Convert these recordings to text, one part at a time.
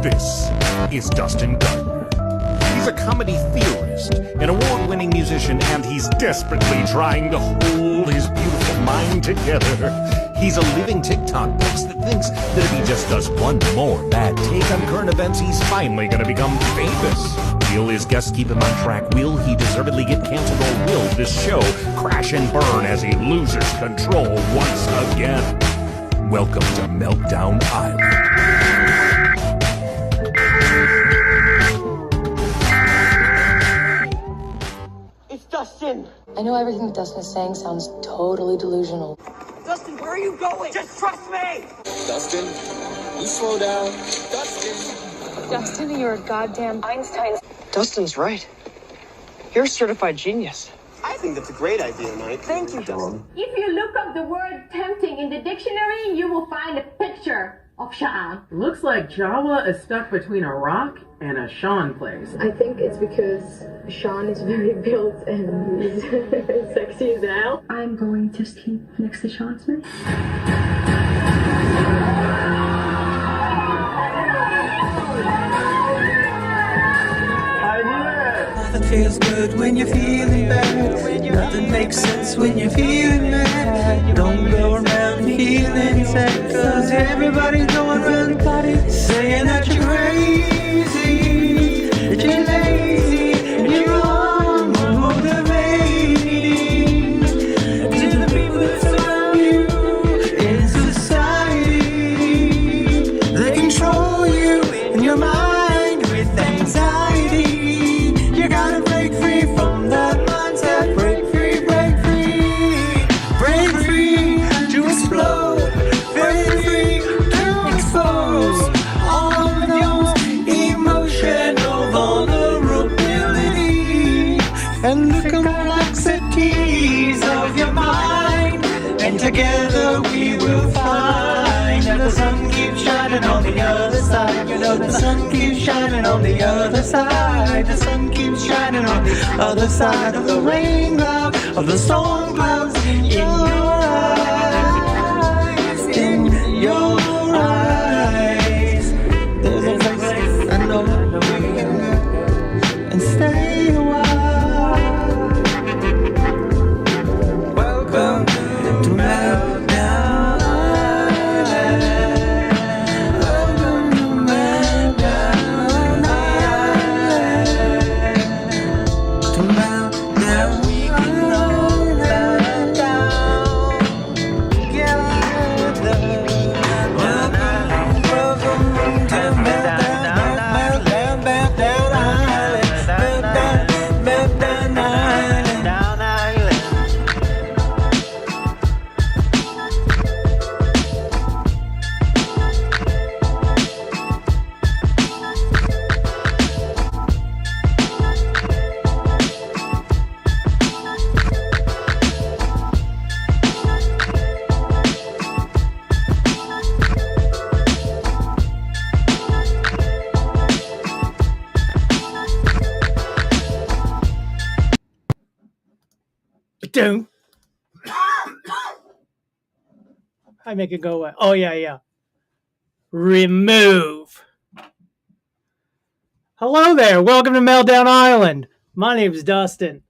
This is Dustin Gardner. He's a comedy theorist, an award-winning musician, and he's desperately trying to hold his beautiful mind together. He's a living TikTok box that thinks that if he just does one more bad take on current events, he's finally going to become famous. Will his guests keep him on track? Will he deservedly get canceled, or will this show crash and burn as he loses control once again? Welcome to Meltdown Island. It's Dustin! I know everything that Dustin is saying sounds totally delusional. Dustin, where are you going? Just trust me! Dustin, you slow down. Dustin! Dustin, you're a goddamn Einstein. Dustin's right. You're a certified genius. I think that's a great idea, Mike. Thank you, Dustin. If you look up the word tempting in the dictionary, you will find a picture of Shawn. Looks like Jawa is stuck between a rock and a Shawn place. I think it's because Shawn is very built and he's sexy as hell. I'm going to sleep next to Shawn Smith. Nothing feels good when you're feeling bad. Nothing makes sense when you're feeling mad. Don't go around feeling sad, cause everybody's going around saying that you're crazy, that you're lazy, and you're unmotivating. To the people that surround you in society, they control you in your mind with anxiety. You gotta break free from that mindset. Break free, break free. Break free to explode. Break free to expose all of those emotional vulnerability and the complexities of your mind. And together we will find that the sun keeps shining on the other side. You know the sun keeps shining on the other side. The sun keeps shining on the other side of the rain cloud, of the storm clouds in your eyes, in your eyes. There's a place I know we can go and stay a while. Welcome to Meltdown Island. Welcome to Meltdown Island. To Meltdown, we can all meltdown together. Welcome to Meltdown Island. Meltdown Island. Meltdown Island. Down Island. Don't. I make it go away. Oh, yeah. Remove. Hello there. Welcome to Meltdown Island. My name is Dustin.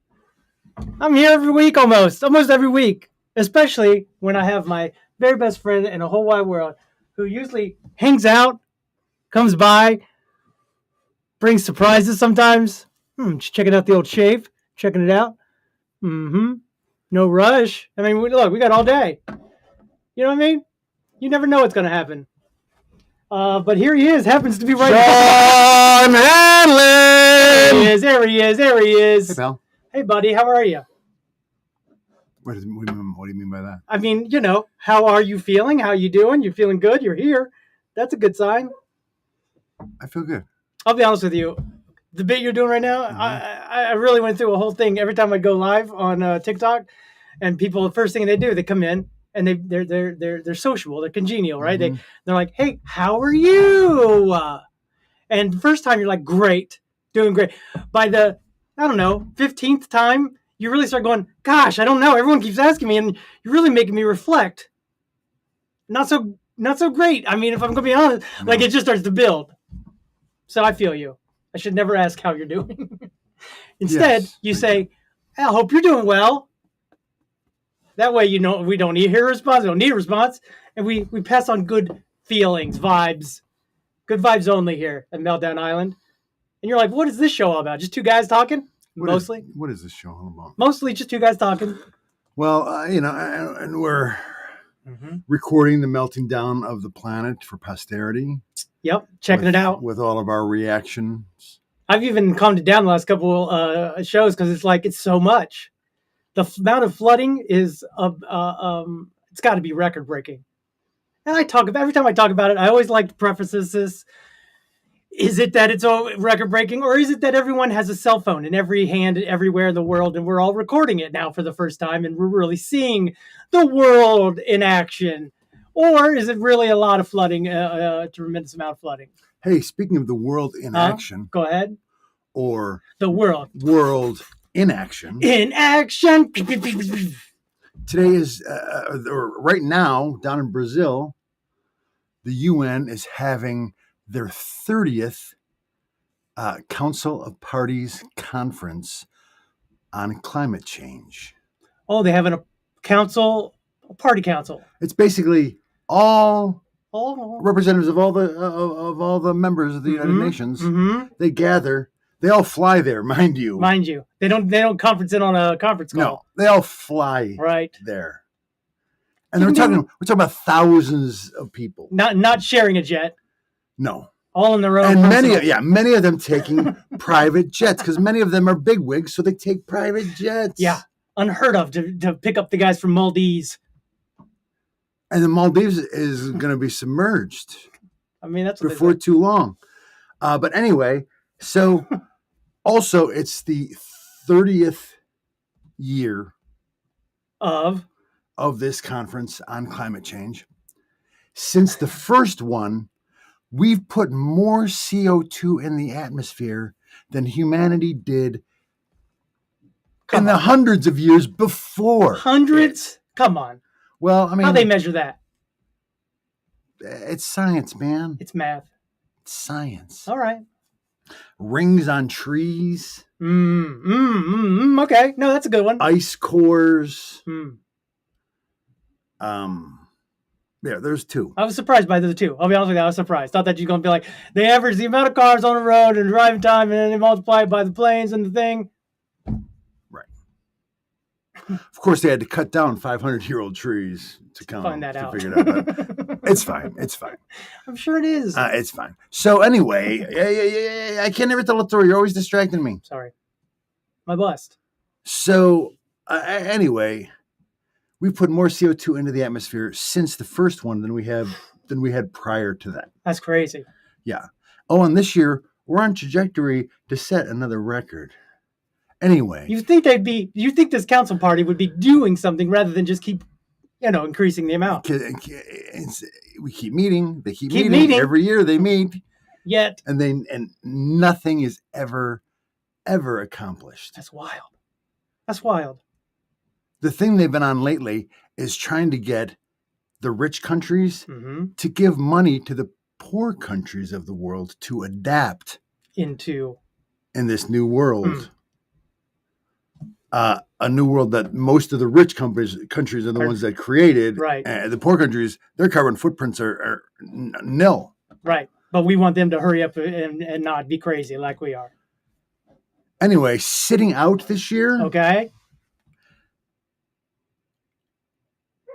I'm here every week almost every week, especially when I have my very best friend in the whole wide world who usually hangs out, comes by, brings surprises sometimes. Just checking out the old shave, checking it out. No rush. I mean, look, we got all day. You know what I mean? You never know what's going to happen. But here he is. Happens to be right Shawn Hanlon! There he is. Hey, pal. Hey, buddy. How are you? What do you mean by that? I mean, how are you feeling? How you doing? You feeling good? You're here. That's a good sign. I feel good. I'll be honest with you. The bit you're doing right now, I really went through a whole thing every time I go live on TikTok, and people, the first thing they do, they come in and they're sociable, they're congenial, right? They're like, hey, how are you? And the first time you're like, great, doing great. By the, 15th time, you really start going, gosh, I don't know. Everyone keeps asking me, and you're really making me reflect. Not so great. I mean, if I'm going to be honest, like it just starts to build. So I feel you. I should never ask how you're doing. Instead, you say, I hope you're doing well. That way, we don't need to hear a response. We don't need a response. And we pass on good feelings, vibes. Good vibes only here at Meltdown Island. And you're like, what is this show all about? Just two guys talking? Mostly? What is this show all about? Mostly just two guys talking. Well, and we're recording the melting down of the planet for posterity. Yep, checking it out. With all of our reactions. I've even calmed it down the last couple shows because it's so much. The amount of flooding is it's got to be record breaking. And every time I talk about it, I always like to preface this. Is it that it's all record breaking, or is it that everyone has a cell phone in every hand everywhere in the world, and we're all recording it now for the first time, and we're really seeing the world in action? Or is it really a lot of flooding, a tremendous amount of flooding? Hey, speaking of the world in action. Go ahead. Or the world in action. In action. Today is, or right now, down in Brazil, the UN is having their 30th Council of Parties Conference on climate change. Oh, they have a party council. It's basically all representatives of all the members of the United Nations. They gather. They all fly there, mind you. They don't conference in on a conference call. No, they all fly there. And we're talking about thousands of people. Not sharing a jet. No. All in their own. And many of them taking private jets, because many of them are bigwigs, so they take private jets. Yeah. Unheard of to pick up the guys from Maldives. And the Maldives is going to be submerged. I mean, that's what before too long. But anyway, so also it's the 30th year of this conference on climate change. Since the first one, we've put more CO2 in the atmosphere than humanity did in the hundreds of years before. Hundreds? Come on. Well, I mean, how they measure that? It's science, man. It's math. It's science. All right. Rings on trees. Okay. No, that's a good one. Ice cores. Yeah, there's two. I was surprised by the two. I'll be honest with you. I was surprised. Thought that you're going to be like, they average the amount of cars on the road and driving time, and then they multiply it by the planes and the thing. Right. Of course, they had to cut down 500-year-old trees to find that out. Figure it out. But it's fine. It's fine. I'm sure it is. It's fine. So anyway, I can't ever tell a story. You're always distracting me. Sorry. My bust. So anyway, we put more CO2 into the atmosphere since the first one than we had prior to that. That's crazy. Yeah. Oh, and this year we're on trajectory to set another record. Anyway, you think this council party would be doing something rather than just keep, increasing the amount? We keep meeting. They keep meeting every year. They meet. Yet, and nothing is ever accomplished. That's wild. That's wild. The thing they've been on lately is trying to get the rich countries to give money to the poor countries of the world to adapt in this new world. A new world that most of the rich countries are the ones that created. Right. And the poor countries, their carbon footprints are nil. Right. But we want them to hurry up and not be crazy like we are. Anyway, sitting out this year. Okay.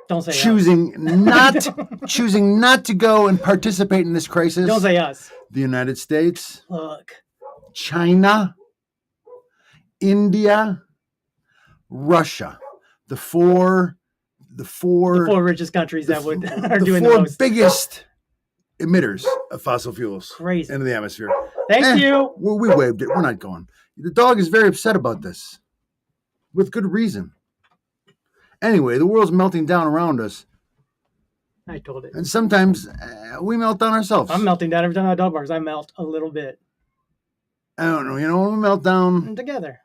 Don't say choosing us. choosing not to go and participate in this crisis. Don't say us. The United States. Look. China. India. Russia. The four richest countries that are doing the most. The biggest emitters of fossil fuels. Crazy. Into the atmosphere. Thank you. We waived it. We're not going. The dog is very upset about this. With good reason. Anyway, the world's melting down around us. I told it. And sometimes we melt down ourselves. I'm melting down every time I dog barks. I melt a little bit. I don't know. When we melt down. Together.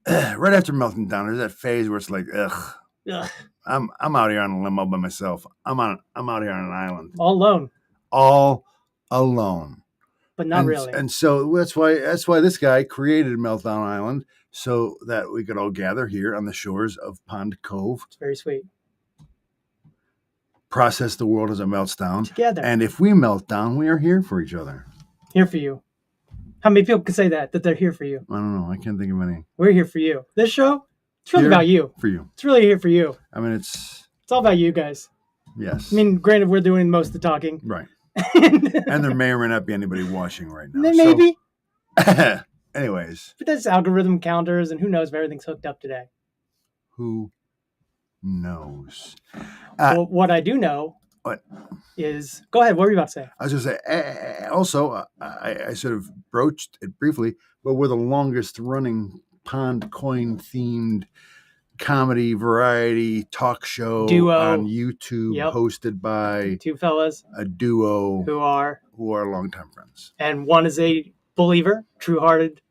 Right after melting down, there's that phase where it's like, ugh. I'm out here on a limo by myself. I'm out here on an island. All alone. All alone. but not really. And so that's why this guy created Meltdown Island, so that we could all gather here on the shores of Pond Cove. It's very sweet. Process the world as it melts down Together. And if we melt down, we are here for each other. Here for you. How many people can say that they're here for you? I don't know. I can't think of any. We're here for you. This show, it's really Here about you. For you. It's really here for you. I mean, it's all about you guys. Yes. I mean, granted, we're doing most of the talking. Right. And there may or may not be anybody watching right now. Maybe. So, anyways. But that's algorithm counters, and who knows if everything's hooked up today. Who knows? Well, what I do know is... Go ahead. What were you about to say? I was going to say, also, I sort of broached it briefly, but we're the longest running Pond Coin-themed comedy variety talk show duo on YouTube, hosted by two fellas, a duo who are longtime friends. And one is a believer, true-hearted,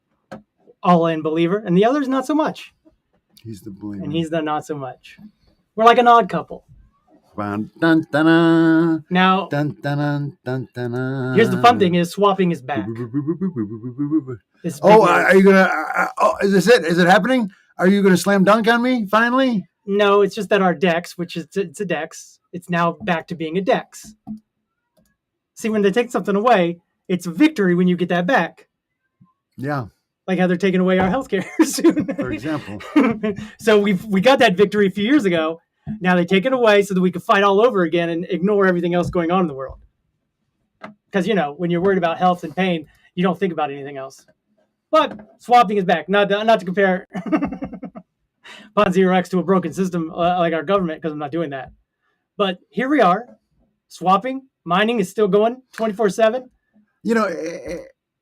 all-in believer, and the other is not so much. He's the believer, and he's the not so much. We're like an odd couple. Dun, dun, dun, dun. Now, dun, dun, dun, dun, dun, dun. Here's the fun thing: is swapping is back. Are you gonna? Is this it? Is it happening? Are you gonna slam dunk on me finally? No, it's just that our dex, which is it's a dex, it's now back to being a dex. See, when they take something away, it's a victory when you get that back. Yeah. Like how they're taking away our healthcare soon. For example. So we got that victory a few years ago. Now they take it away so that we can fight all over again and ignore everything else going on in the world. Because, when you're worried about health and pain, you don't think about anything else. But swapping is back. Not to compare Pod Zero X to a broken system like our government, because I'm not doing that. But here we are. Swapping, mining is still going 24/7.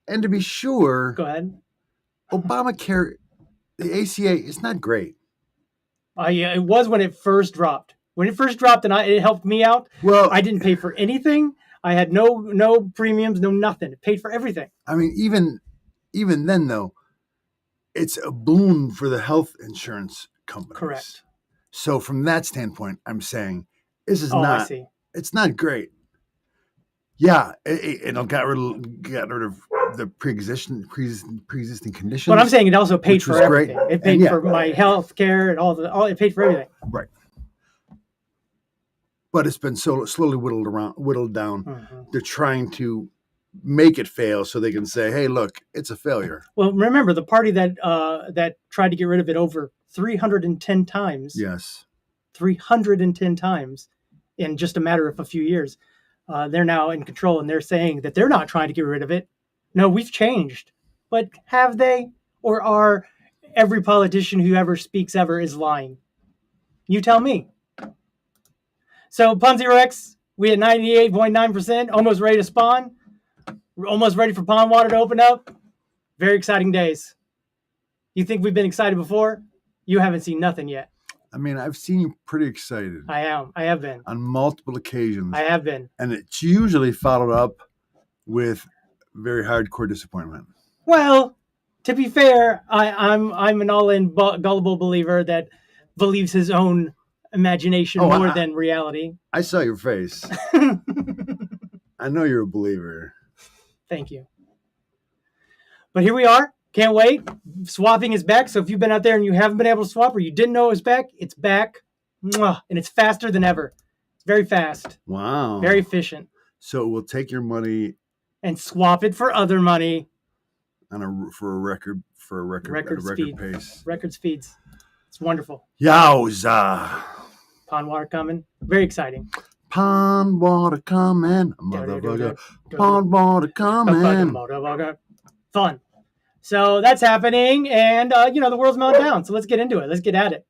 And to be sure, go ahead. Obamacare, the ACA, is not great. Yeah, it was when it first dropped. When it first dropped, and it helped me out. Well, I didn't pay for anything. I had no premiums, no nothing. It paid for everything. I mean, even then, though, it's a boon for the health insurance companies. Correct. So from that standpoint, I'm saying this is I see. It's not great. Yeah, it got rid of the pre-existing conditions. But I'm saying it also paid for everything. Great. It paid for my health care and all. It paid for everything. Right. But it's been so slowly whittled down. Mm-hmm. They're trying to make it fail so they can say, "Hey, look, it's a failure." Well, remember the party that tried to get rid of it over 310 times. Yes. 310 times in just a matter of a few years. They're now in control, and they're saying that they're not trying to get rid of it. No, we've changed. But have they? Or are every politician who ever speaks ever is lying? You tell me. So, Pond Zero X, we at 98.9%, almost ready to spawn. We're almost ready for pond water to open up. Very exciting days. You think we've been excited before? You haven't seen nothing yet. I mean, I've seen you pretty excited. I am. I have been. On multiple occasions. I have been. And it's usually followed up with very hardcore disappointment. Well, to be fair, I'm an all-in gullible believer that believes his own imagination more than reality. I saw your face. I know you're a believer. Thank you. But here we are. Can't wait. Swapping is back. So if you've been out there and you haven't been able to swap or you didn't know it was back, it's back. Mwah. And it's faster than ever. It's very fast. Wow. Very efficient. So it will take your money and swap it for other money. For a record pace. Record speeds. It's wonderful. Yowza. Pond water coming. Very exciting. Pond water coming. Motherfucker. Pond water coming. Fun. So that's happening, and the world's melting down. So let's get into it. Let's get at it.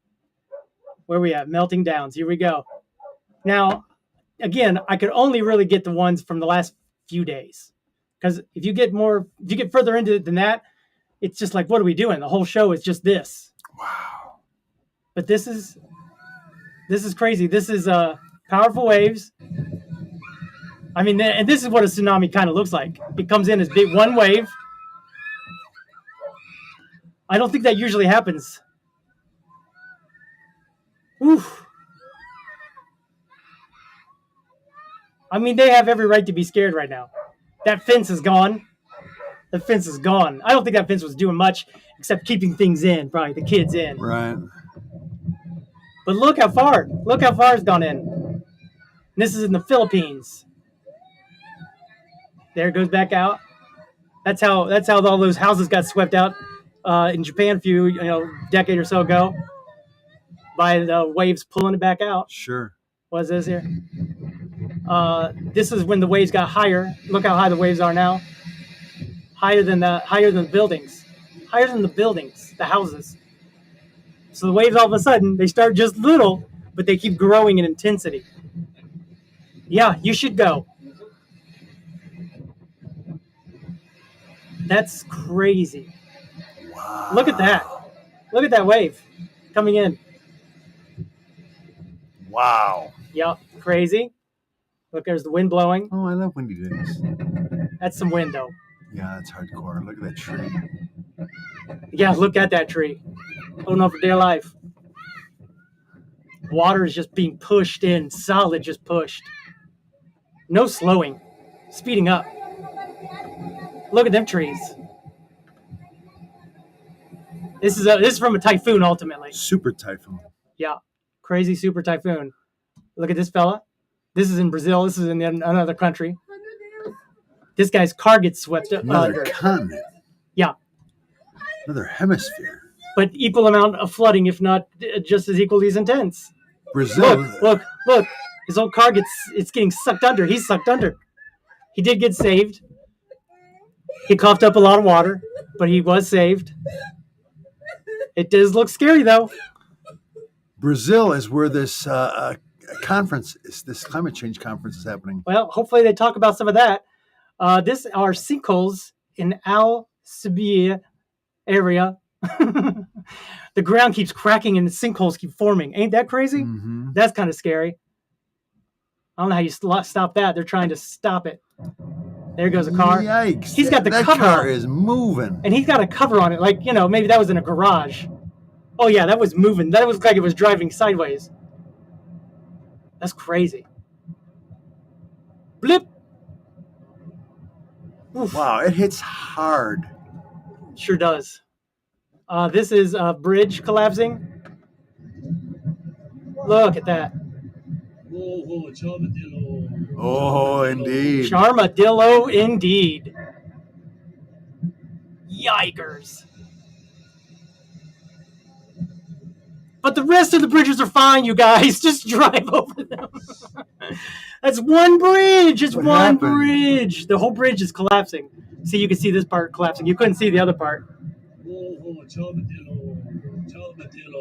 Where are we at? Melting downs. Here we go. Now, again, I could only really get the ones from the last few days, because if you get further into it than that, it's just like, what are we doing? The whole show is just this. Wow. But this is crazy. This is powerful waves. I mean, and this is what a tsunami kind of looks like. It comes in as big one wave. I don't think that usually happens. Oof. I mean, they have every right to be scared right now. That fence is gone. The fence is gone. I don't think that fence was doing much except keeping things in, probably the kids in. Right. But look how far. Look how far it's gone in. And this is in the Philippines. There it goes back out. That's how all those houses got swept out in Japan a few decade or so ago by the waves pulling it back out. Sure. What is this here? This is when the waves got higher. Look how high the waves are now. Higher than the buildings. Higher than the buildings, the houses. So the waves all of a sudden, they start just little, but they keep growing in intensity. Yeah, you should go. That's crazy. Wow. Look at that. Look at that wave coming in. Wow. Yep, crazy. Look, there's the wind blowing. Oh, I love windy days. That's some wind, though. Yeah, that's hardcore. Look at that tree. Yeah, look at that tree. Oh, no, for dear life. Water is just being pushed in, solid, just pushed. No slowing, speeding up. Look at them trees. This is from a typhoon, ultimately. Super typhoon. Yeah, crazy super typhoon. Look at this fella. This is in Brazil. This is in another country. This guy's car gets swept up. Another continent. Yeah. Another hemisphere. But equal amount of flooding, if not just as equally as intense. Brazil. Look. His old car it's getting sucked under. He's sucked under. He did get saved. He coughed up a lot of water, but he was saved. It does look scary, though. Brazil is where this conference, this climate change conference is happening. Well, hopefully they talk about some of that. This are sinkholes in Al Sabia area. The ground keeps cracking and the sinkholes keep forming. Ain't that crazy? Mm-hmm. That's kind of scary. I don't know how you stop that. They're trying to stop it. There goes a car. Yikes. He's got the that cover car on. is moving. And he's got a cover on it. Like, maybe that was in a garage. Oh, yeah, that was moving. That was like it was driving sideways. That's crazy. Blip. Oof. Wow, it hits hard. Sure does. This is a bridge collapsing. Look at that. Oh, indeed. Charmadillo, indeed. Yikers. But the rest of the bridges are fine, you guys. Just drive over them. That's one bridge. It's one bridge. The whole bridge is collapsing. See, you can see this part collapsing. You couldn't see the other part.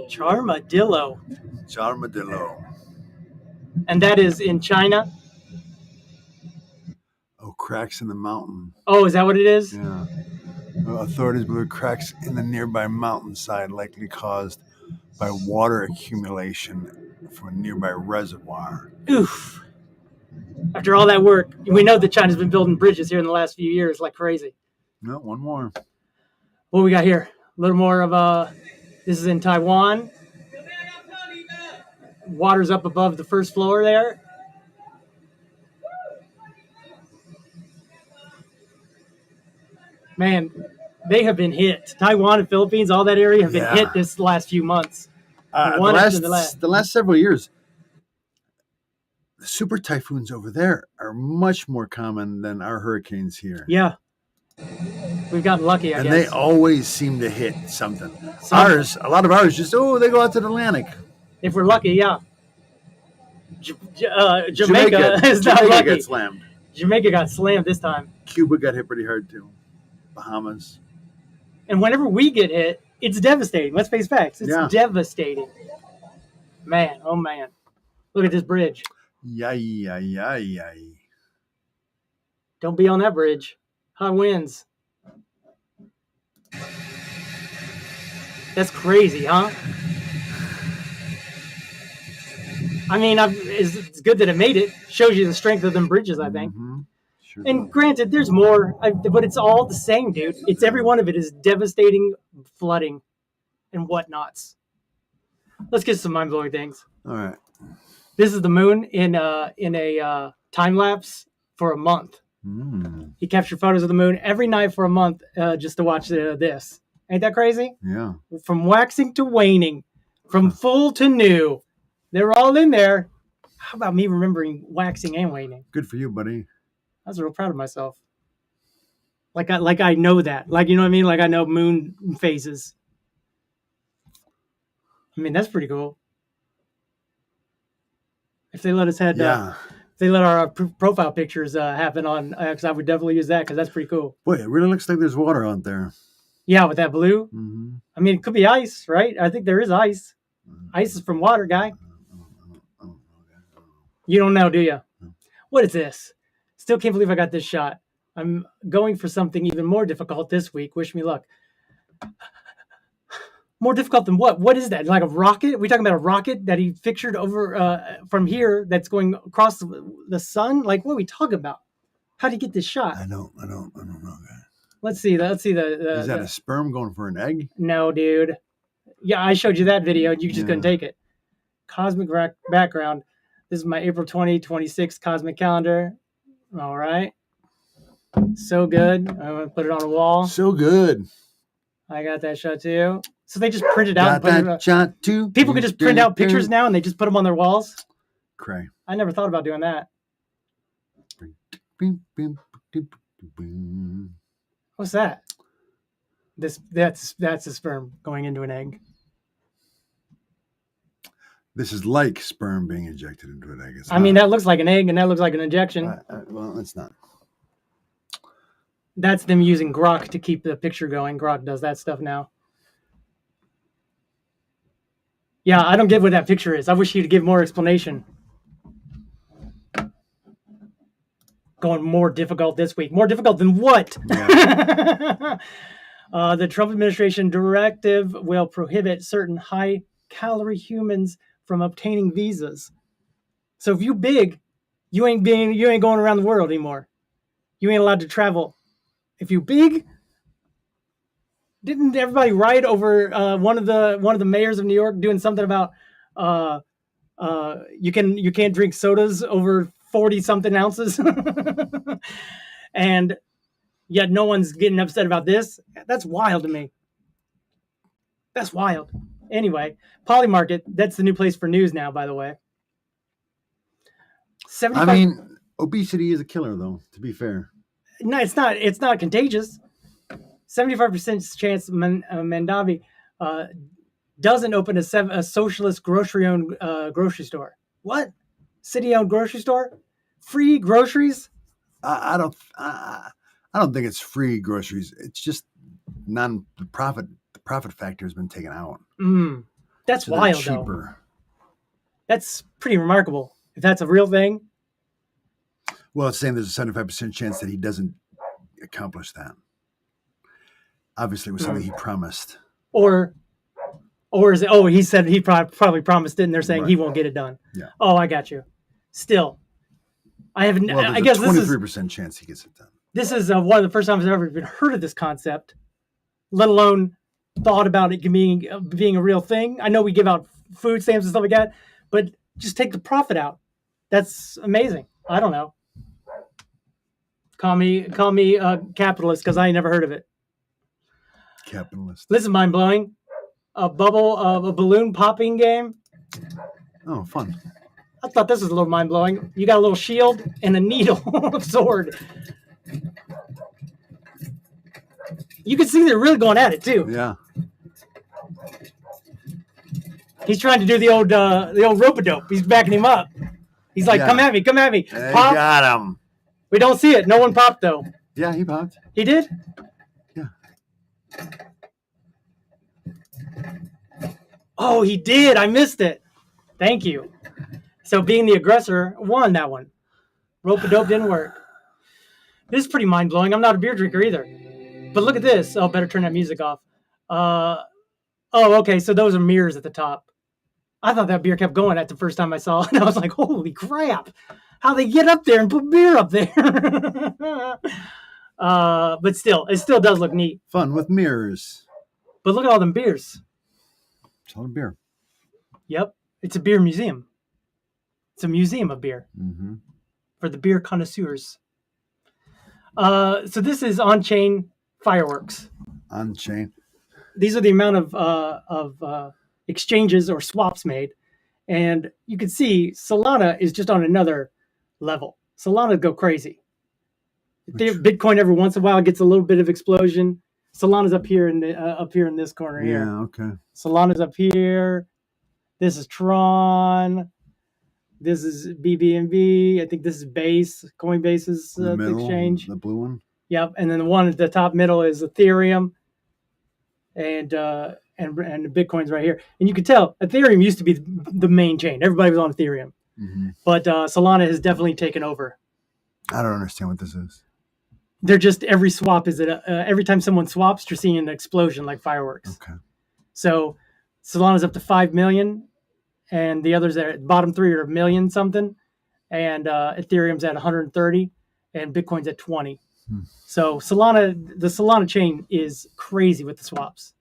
Charmadillo. Charmadillo. And that is in China. Oh, cracks in the mountain. Oh, is that what it is? Yeah. Authorities believe cracks in the nearby mountainside likely caused by water accumulation from a nearby reservoir. Oof. After all that work, we know that China's been building bridges here in the last few years like crazy. No, one more. What we got here? A little more of this is in Taiwan. Water's up above the first floor there. Man, they have been hit. Taiwan and Philippines, all that area have been hit this last few months. The last several years, the super typhoons over there are much more common than our hurricanes here. Yeah. We've gotten lucky, I guess. And they always seem to hit something. A lot of ours just, they go out to the Atlantic. If we're lucky, yeah. Jamaica is not lucky. Got slammed. Jamaica got slammed this time. Cuba got hit pretty hard, too. Bahamas. And whenever we get hit, it's devastating. Let's face facts. It's devastating. Man, oh man. Look at this bridge. Yay. Don't be on that bridge. High winds. That's crazy, huh? I mean, it's good that it made it. Shows you the strength of them bridges, I think. Mm-hmm. Sure. And granted, there's more, but it's all the same, dude. It's every one of it is devastating flooding and whatnots. Let's get some mind-blowing things. All right. This is the moon in a time lapse for a month. He captured photos of the moon every night for a month just to watch this. Ain't that crazy? Yeah. From waxing to waning, from full to new. They're all in there. How about me remembering waxing and waning? Good for you, buddy. I was real proud of myself. Like I know that. Like, you know what I mean? Like I know moon phases. I mean, that's pretty cool. If they let us if they let our profile pictures happen on X, I would definitely use that because that's pretty cool. Boy, it really looks like there's water out there. Yeah, with that blue. I mean, it could be ice, right? I think there is ice. Ice is from water, guy. You don't know, do you? What is this? Still can't believe I got this shot. I'm going for something even more difficult this week. Wish me luck. More difficult than what? What is that? Like a rocket? Are we talking about a rocket that he pictured over from here that's going across the sun? Like, what are we talking about? How did he get this shot? I don't know. Let's see. Is that a sperm going for an egg? No, dude. Yeah, I showed you that video. You just couldn't take it. Cosmic background. This is my April 2026 cosmic calendar. All right. So good. I'm going to put it on a wall. So good. I got that shot too. So they just printed out. Got that shot too. People can just print out pictures now and they just put them on their walls. Cray. I never thought about doing that. What's that? That's a sperm going into an egg. This is like sperm being injected into an egg. I mean, that looks like an egg and that looks like an injection. Well, it's not. That's them using Grok to keep the picture going. Grok does that stuff now. Yeah, I don't get what that picture is. I wish he'd give more explanation. Going more difficult this week. More difficult than what? Yeah. The Trump administration directive will prohibit certain high-calorie humans from obtaining visas. So if you big, you ain't going around the world anymore. You ain't allowed to travel. If you big, didn't everybody riot over one of the mayors of New York doing something about you can't drink sodas over 40 something ounces, and yet no one's getting upset about this? That's wild to me. That's wild. Anyway, Polymarket, that's the new place for news now, by the way. 75... I mean, obesity is a killer, though, to be fair. No, it's not. It's not contagious. 75% chance Mandavi doesn't open a socialist grocery-owned grocery store. What? City-owned grocery store? Free groceries? I don't think it's free groceries. It's just the profit factor has been taken out. That's so wild, though. That's pretty remarkable. If that's a real thing. Well, it's saying there's a 75% chance that he doesn't accomplish that. Obviously, it was something he promised. Or is it? Oh, he said he probably promised it, and they're saying he won't get it done. Yeah. Oh, I got you. Still, I haven't. Well, I guess 23% chance he gets it done. This is one of the first times I've ever even heard of this concept, let alone thought about it being a real thing. I know we give out food stamps and stuff like that, but just take the profit out. That's amazing. I don't know. Call me capitalist because I ain't never heard of it. Capitalist. This is mind blowing. A balloon popping game. Oh, fun. I thought this was a little mind blowing. You got a little shield and a needle sword. You can see they're really going at it too. Yeah. He's trying to do the old rope-a-dope. He's backing him up. He's like, come at me. They Pop. got him. We don't see it. No one popped, though. Yeah, he popped. He did? Yeah. Oh, he did. I missed it. Thank you. So being the aggressor won that one. Rope-a-dope didn't work. This is pretty mind-blowing. I'm not a beer drinker either. But look at this. Oh, better turn that music off. Oh, okay. So those are mirrors at the top. I thought that beer kept going at the first time I saw it. And I was like, holy crap. How they get up there and put beer up there. But still, it still does look neat. Fun with mirrors. But look at all them beers. It's all a beer. Yep. It's a beer museum. It's a museum of beer. Mm-hmm. For the beer connoisseurs. So this is on-chain fireworks. On-chain. These are the amount of exchanges or swaps made. And you can see Solana is just on another level. Solana go crazy. Bitcoin every once in a while gets a little bit of explosion. Solana's up here in this corner here. Yeah, okay. Solana's up here. This is Tron. This is BBNB. I think this is Base. Coinbase's exchange. The blue one. Yep. And then the one at the top middle is Ethereum. And Bitcoin's right here. And you can tell Ethereum used to be the main chain. Everybody was on Ethereum. Mm-hmm. But Solana has definitely taken over. I don't understand what this is. They're just every swap is every time someone swaps, you're seeing an explosion like fireworks. Okay. So Solana's up to 5 million, and the others at bottom three are a million something, and Ethereum's at 130, and Bitcoin's at 20. So the Solana chain is crazy with the swaps.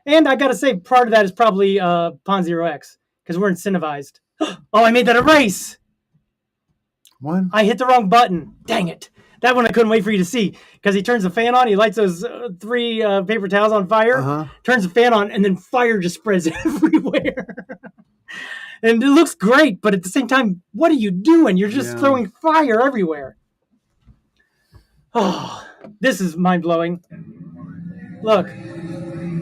And I got to say, part of that is probably Pond0x, because we're incentivized. Oh, I made that a race. What? I hit the wrong button. Dang it. That one I couldn't wait for you to see, because he turns the fan on, he lights those 3 paper towels on fire, turns the fan on, and then fire just spreads everywhere. And it looks great, but at the same time, what are you doing? You're just throwing fire everywhere. Oh, this is mind-blowing. Look,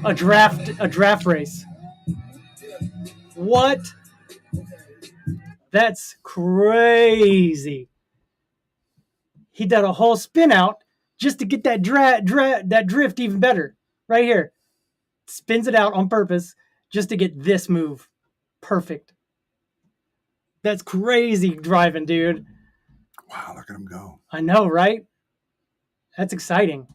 a draft race. What? That's crazy. He did a whole spin out just to get that that drift even better. Right here. Spins it out on purpose just to get this move. Perfect. That's crazy driving, dude. Wow, look at him go. I know, right? That's exciting.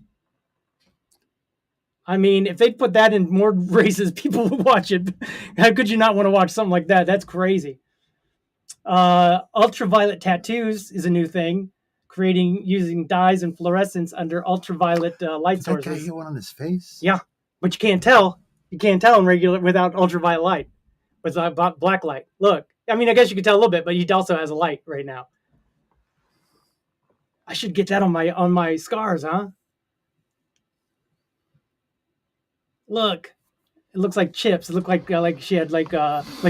I mean, if they put that in more races, people would watch it. How could you not want to watch something like that? That's crazy. Ultraviolet tattoos is a new thing. Using dyes and fluorescence under ultraviolet light sources. That guy hit one on his face? Yeah, but you can't tell. You can't tell in regular without ultraviolet light. With black light. Look, I mean, I guess you could tell a little bit, but he also has a light right now. I should get that on my scars, huh? Look, it looks like chips. It looked like she had like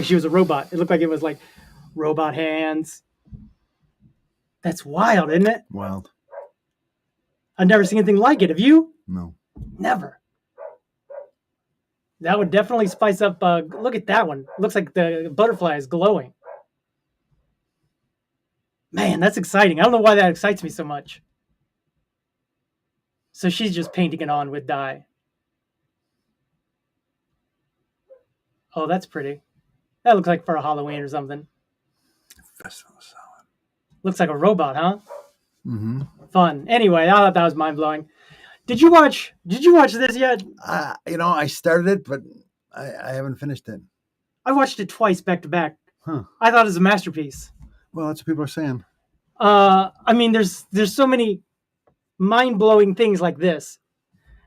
she was a robot. It looked like it was like robot hands. That's wild, isn't it? Wild. I've never seen anything like it. Have you? No. Never. That would definitely spice up. Look at that one. Looks like the butterfly is glowing. Man, that's exciting. I don't know why that excites me so much. So she's just painting it on with dye. Oh, that's pretty. That looks like for a Halloween or something. Looks like a robot, huh? Mm-hmm. Fun. Anyway, I thought that was mind-blowing. Did you watch this yet? I started it, but I haven't finished it. I watched it twice back to back. Huh. I thought it was a masterpiece. Well, that's what people are saying. I mean, there's so many mind-blowing things like this,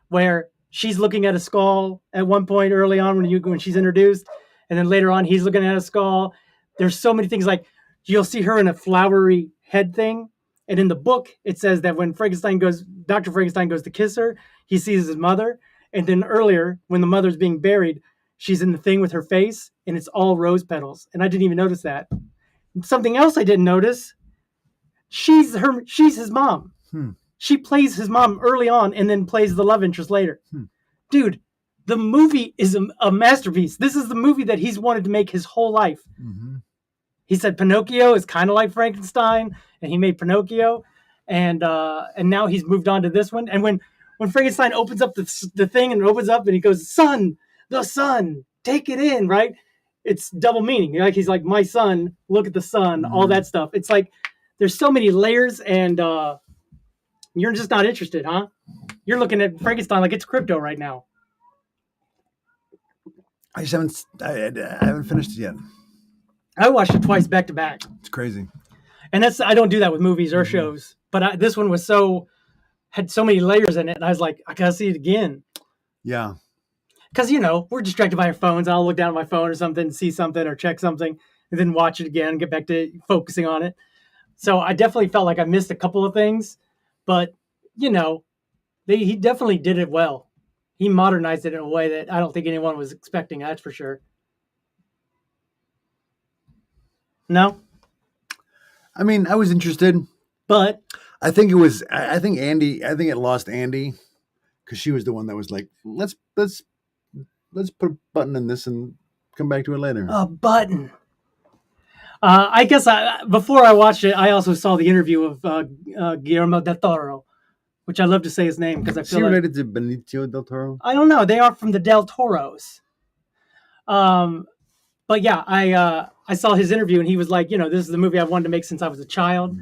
where she's looking at a skull at one point early on when she's introduced, and then later on he's looking at a skull. There's so many things, like you'll see her in a flowery head thing, and in the book it says that when Dr. Frankenstein goes to kiss her, he sees his mother, and then earlier when the mother's being buried, she's in the thing with her face, and it's all rose petals, and I didn't even notice that. Something else I didn't notice. She's his mom. She plays his mom early on and then plays the love interest later. Dude, the movie is a masterpiece. This is the movie that he's wanted to make his whole life. Mm-hmm. He said Pinocchio is kind of like Frankenstein, and he made Pinocchio, and now he's moved on to this one. And when Frankenstein opens up the thing and it opens up and he goes, "Son, the sun, take it in," right? It's double meaning. Like he's like, "My son, look at the sun," all that stuff. It's like there's so many layers, and you're just not interested, huh? You're looking at Frankenstein like it's crypto right now. I haven't finished it yet. I watched it twice back to back. It's crazy. And I don't do that with movies or shows, but this one had so many layers in it, and I was like, I gotta see it again. Yeah. Because, we're distracted by our phones. I'll look down at my phone or something, see something or check something, and then watch it again, get back to focusing on it. So I definitely felt like I missed a couple of things, but you know, he definitely did it well. He modernized it in a way that I don't think anyone was expecting. That's for sure. No? I mean, I was interested, but I think it was. I think it lost Andy because she was the one that was like, let's put a button in this and come back to it later. A button. I guess before I watched it, I also saw the interview of Guillermo del Toro, which I love to say his name because I feel Is he related to Benicio del Toro? I don't know. They are from the Del Toros. But yeah, I saw his interview and he was like, this is the movie I wanted to make since I was a child.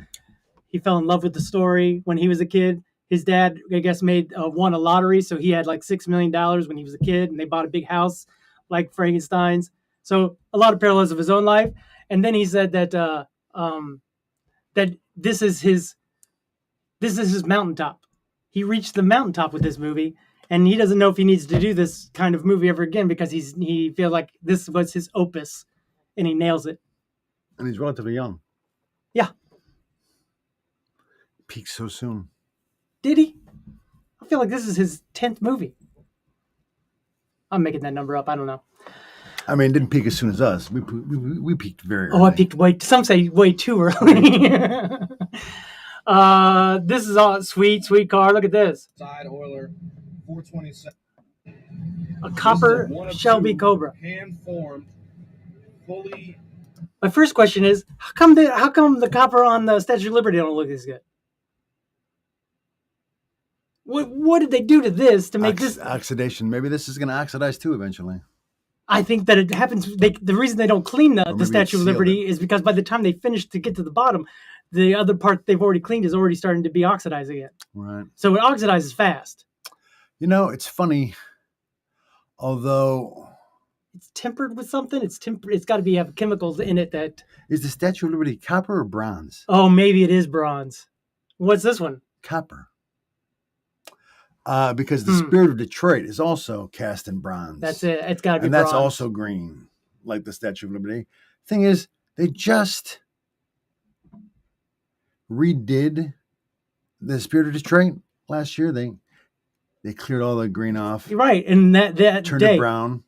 He fell in love with the story when he was a kid. His dad, I guess, won a lottery, so he had like $6 million when he was a kid, and they bought a big house like Frankenstein's. So a lot of parallels of his own life. And then he said that that this is his mountaintop. He reached the mountaintop with this movie, and he doesn't know if he needs to do this kind of movie ever again because he feels like this was his opus, and he nails it. And he's relatively young. Yeah. Peaked so soon. Did he? I feel like this is his 10th movie. I'm making that number up. I don't know. I mean, it didn't peak as soon as us. We peaked very early. Oh, I peaked some say way too early. This is all sweet car. Look at this. Side Oiler 427. A copper Shelby Cobra. Hand formed, fully. My first question is, how come the copper on the Statue of Liberty don't look as good? What did they do to this to make this oxidation? Maybe this is going to oxidize too eventually. I think that it happens. The reason they don't clean the Statue of Liberty is because by the time they finish to get to the bottom, the other part they've already cleaned is already starting to be oxidized again. Right. So it oxidizes fast. It's funny. Although it's tempered with something, it's got to have chemicals in it that. Is the Statue of Liberty copper or bronze? Oh, maybe it is bronze. What's this one? Copper. Because the Spirit of Detroit is also cast in bronze. That's it. It's got to be and bronze. That's also green, like the Statue of Liberty. Thing is, they just redid the Spirit of Detroit last year. They cleared all the green off. You're right, and that turned day, it brown,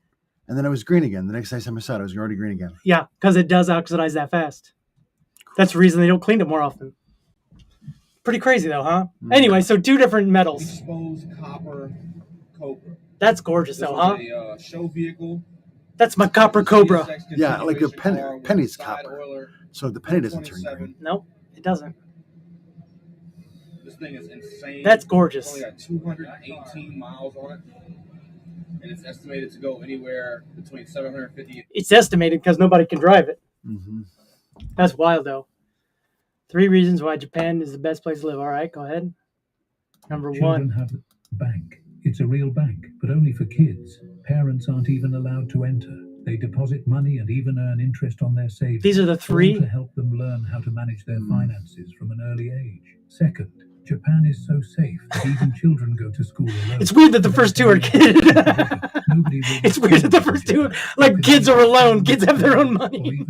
and then it was green again. The next time I saw it, it was already green again. Yeah, because it does oxidize that fast. That's the reason they don't clean it more often. Pretty crazy though, huh? Anyway, so 2 different metals. Exposed copper Cobra. That's gorgeous though, huh? A show vehicle. That's my copper Cobra. Yeah, like a penny's copper. So the penny doesn't turn green. Nope, it doesn't. This thing is insane. That's gorgeous. It's only got 218 miles on it. And it's estimated to go anywhere between 750. It's estimated because nobody can drive it. Mm-hmm. That's wild though. 3 reasons why Japan is the best place to live. All right, go ahead. Number 1. Children have a bank. It's a real bank, but only for kids. Parents aren't even allowed to enter. They deposit money and even earn interest on their savings. These are the 3. To help them learn how to manage their finances from an early age. Second, Japan is so safe that even children go to school alone. It's weird that the first 2 are kids. It's weird that the first 2 like kids are alone. Kids have their own money.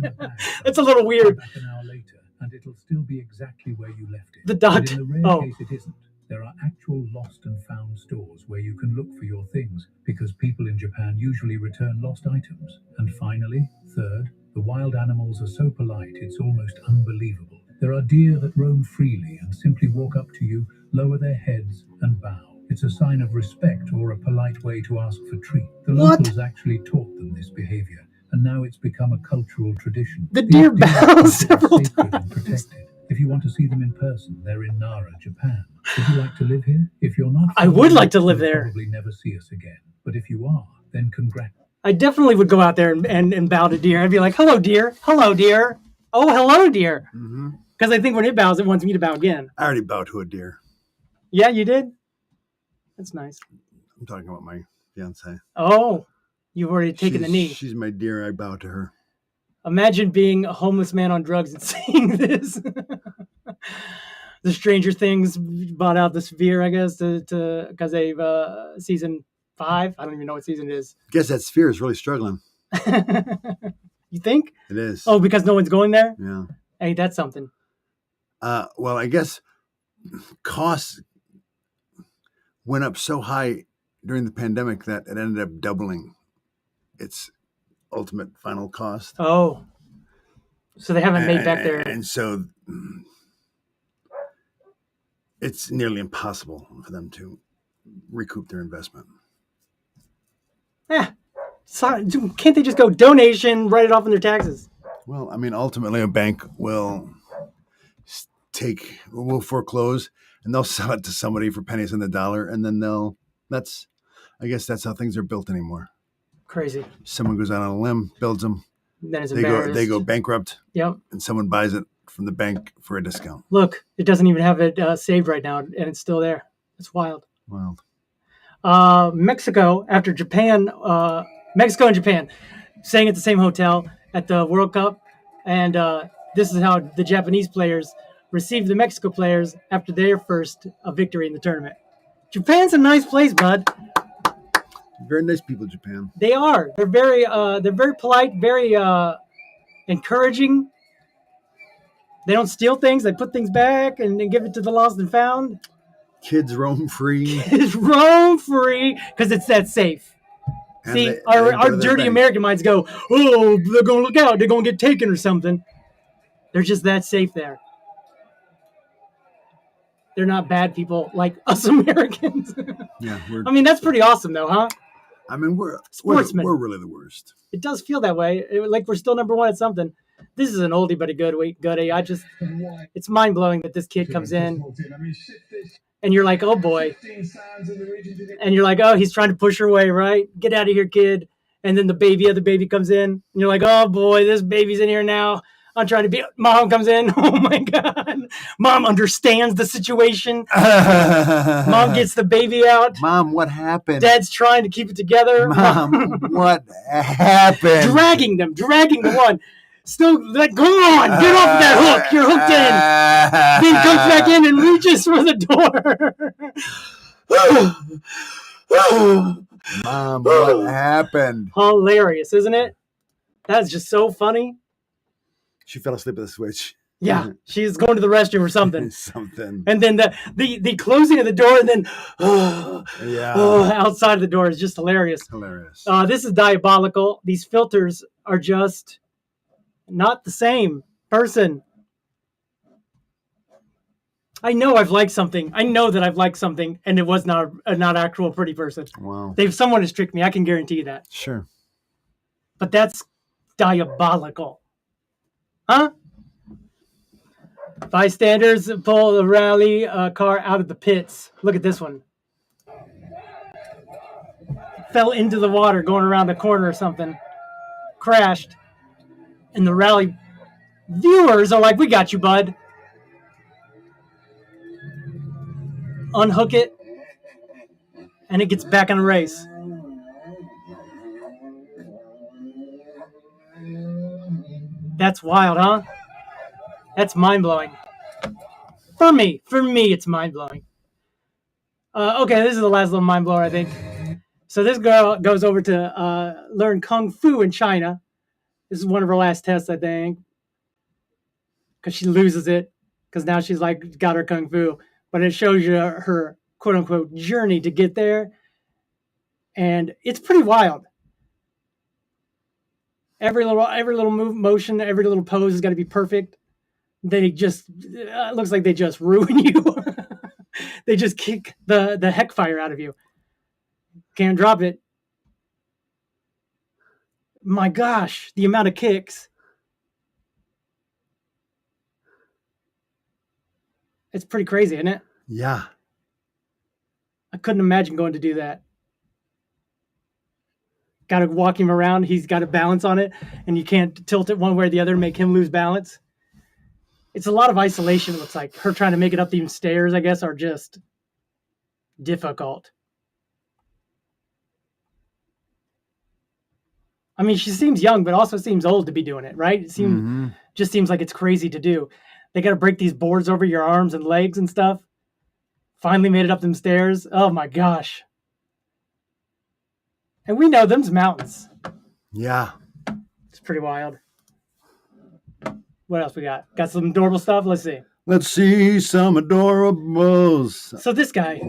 That's a little weird. Back an hour later, and it'll still be exactly where you left it. The dot. But in the rare case it isn't. There are actual lost and found stores where you can look for your things because people in Japan usually return lost items. And finally, third, the wild animals are so polite it's almost unbelievable. There are deer that roam freely and simply walk up to you, lower their heads and bow. It's a sign of respect or a polite way to ask for treat. The locals actually taught them this behavior, and now it's become a cultural tradition. The deer bows several times. Protected. If you want to see them in person, they're in Nara, Japan. Would you like to live here? If you're not, I would like to live there. You'll probably never see us again. But if you are, then congrats. I definitely would go out there and bow to deer. I'd be like, hello, deer. Hello, deer. Oh, hello, deer. Because I think when it bows, it wants me to bow again. I already bowed to a deer. Yeah, you did? That's nice. I'm talking about my fiance. Oh, you've already taken the knee. She's my deer. I bow to her. Imagine being a homeless man on drugs and seeing this. The Stranger Things bought out the Sphere, I guess, because they've season 5. I don't even know what season it is. I guess that Sphere is really struggling. You think? It is. Oh, because no one's going there? Yeah. Hey, that's something. Well, I guess costs went up so high during the pandemic that it ended up doubling its ultimate final cost. Oh, so they haven't made back their... And so it's nearly impossible for them to recoup their investment. So, can't they just go donation, write it off in their taxes? Well, I mean, ultimately a bank will foreclose and they'll sell it to somebody for pennies on the dollar, and then I guess that's how things are built anymore. Crazy. Someone goes out on a limb, builds them, Then it's they go bankrupt. Yep. And someone buys it from the bank for a discount. Look, it doesn't even have it saved right now, and it's still there. It's wild. Wild. Mexico, after Japan, Mexico and Japan staying at the same hotel at the World Cup, and this is how the Japanese players received the Mexico players after their first victory in the tournament. Japan's a nice place, bud. Very nice people, Japan. They are. They're very polite, very encouraging. They don't steal things. They put things back and give it to the lost and found. Kids roam free. Kids roam free because it's that safe. And see, our dirty American minds go, oh, they're going to look out. They're going to get taken or something. They're just that safe there. They're not bad people like us Americans. Yeah, I mean, that's pretty awesome, though, huh? I mean, we're really the worst. It does feel that way. Like we're still number one at something. This is an oldie but a goodie. It's mind blowing that this kid comes in, and you're like, oh boy, and you're like, oh, he's trying to push her away, right? Get out of here, kid. And then the other baby comes in, and you're like, oh boy, this baby's in here now. I'm trying to be. Mom comes in. Oh my God. Mom understands the situation. Mom gets the baby out. Mom, what happened? Dad's trying to keep it together. Mom, what happened? Dragging the one. Still, like, come on, get off that hook. You're hooked in. Then comes back in and reaches for the door. Mom, what happened? Hilarious, isn't it? That's just so funny. She fell asleep at the switch. Yeah, she's going to the restroom or something. Something. And then the closing of the door, and then outside of the door is just hilarious. Hilarious. This is diabolical. These filters are just not the same person. I know I've liked something. I know that I've liked something, and it was not actual pretty person. Wow. Someone has tricked me. I can guarantee you that. Sure. But that's diabolical. Huh? Bystanders pull the rally car out of the pits. Look at this one. Fell into the water going around the corner or something. Crashed. And the rally viewers are like, we got you, bud. Unhook it. And it gets back on the race. That's wild, huh? That's mind-blowing. For me, it's mind-blowing. Okay, this is the last little mind-blower, I think. So this girl goes over to learn Kung Fu in China. This is one of her last tests, I think. Because she loses it. Because now she's like, got her Kung Fu. But it shows you her quote-unquote journey to get there. And it's pretty wild. Every little motion, every little pose has got to be perfect. They just looks like they just ruin you. They just kick the heck fire out of you. Can't drop it. My gosh, the amount of kicks. It's pretty crazy, isn't it? Yeah. I couldn't imagine going to do that. Got to walk him around. He's got to balance on it, and you can't tilt it one way or the other to make him lose balance. It's a lot of isolation, it looks like. Her trying to make it up these stairs, I guess, are just difficult. I mean, she seems young, but also seems old to be doing it, right? It just seems like it's crazy to do. They got to break these boards over your arms and legs and stuff. Finally made it up them stairs. Oh, my gosh. And we know them's mountains. Yeah. It's pretty wild. What else we got? Got some adorable stuff? Let's see. Let's see some adorables. So this guy,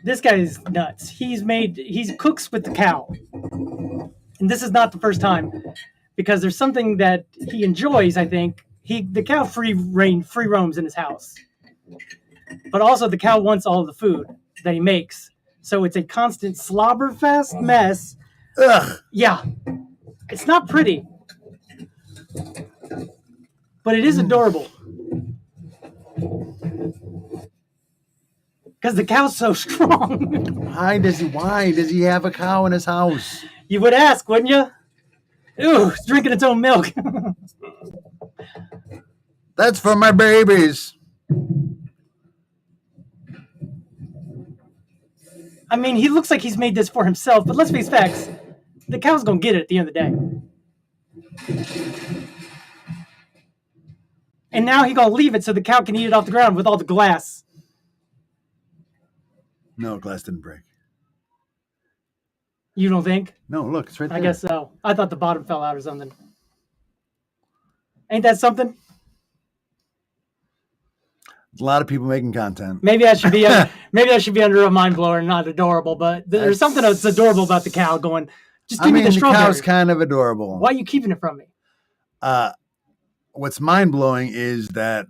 This guy is nuts. He cooks with the cow. And this is not the first time, because there's something that he enjoys, I think. The cow free roams in his house. But also the cow wants all of the food that he makes. So it's a constant slobberfest mess. Ugh. Yeah. It's not pretty. But it is adorable. Because the cow's so strong. Why does he have a cow in his house? You would ask, wouldn't you? Ooh, it's drinking its own milk. That's for my babies. I mean, he looks like he's made this for himself, but let's face facts. The cow's going to get it at the end of the day. And now he's going to leave it so the cow can eat it off the ground with all the glass. No, glass didn't break. You don't think? No, look, it's right there. I guess so. I thought the bottom fell out or something. Ain't that something? A lot of people making content. Maybe I should be under a mind blower and not adorable, but there's something that's adorable about the cow going, just give me the strawberry. The cow's kind of adorable. Why are you keeping it from me? What's mind blowing is that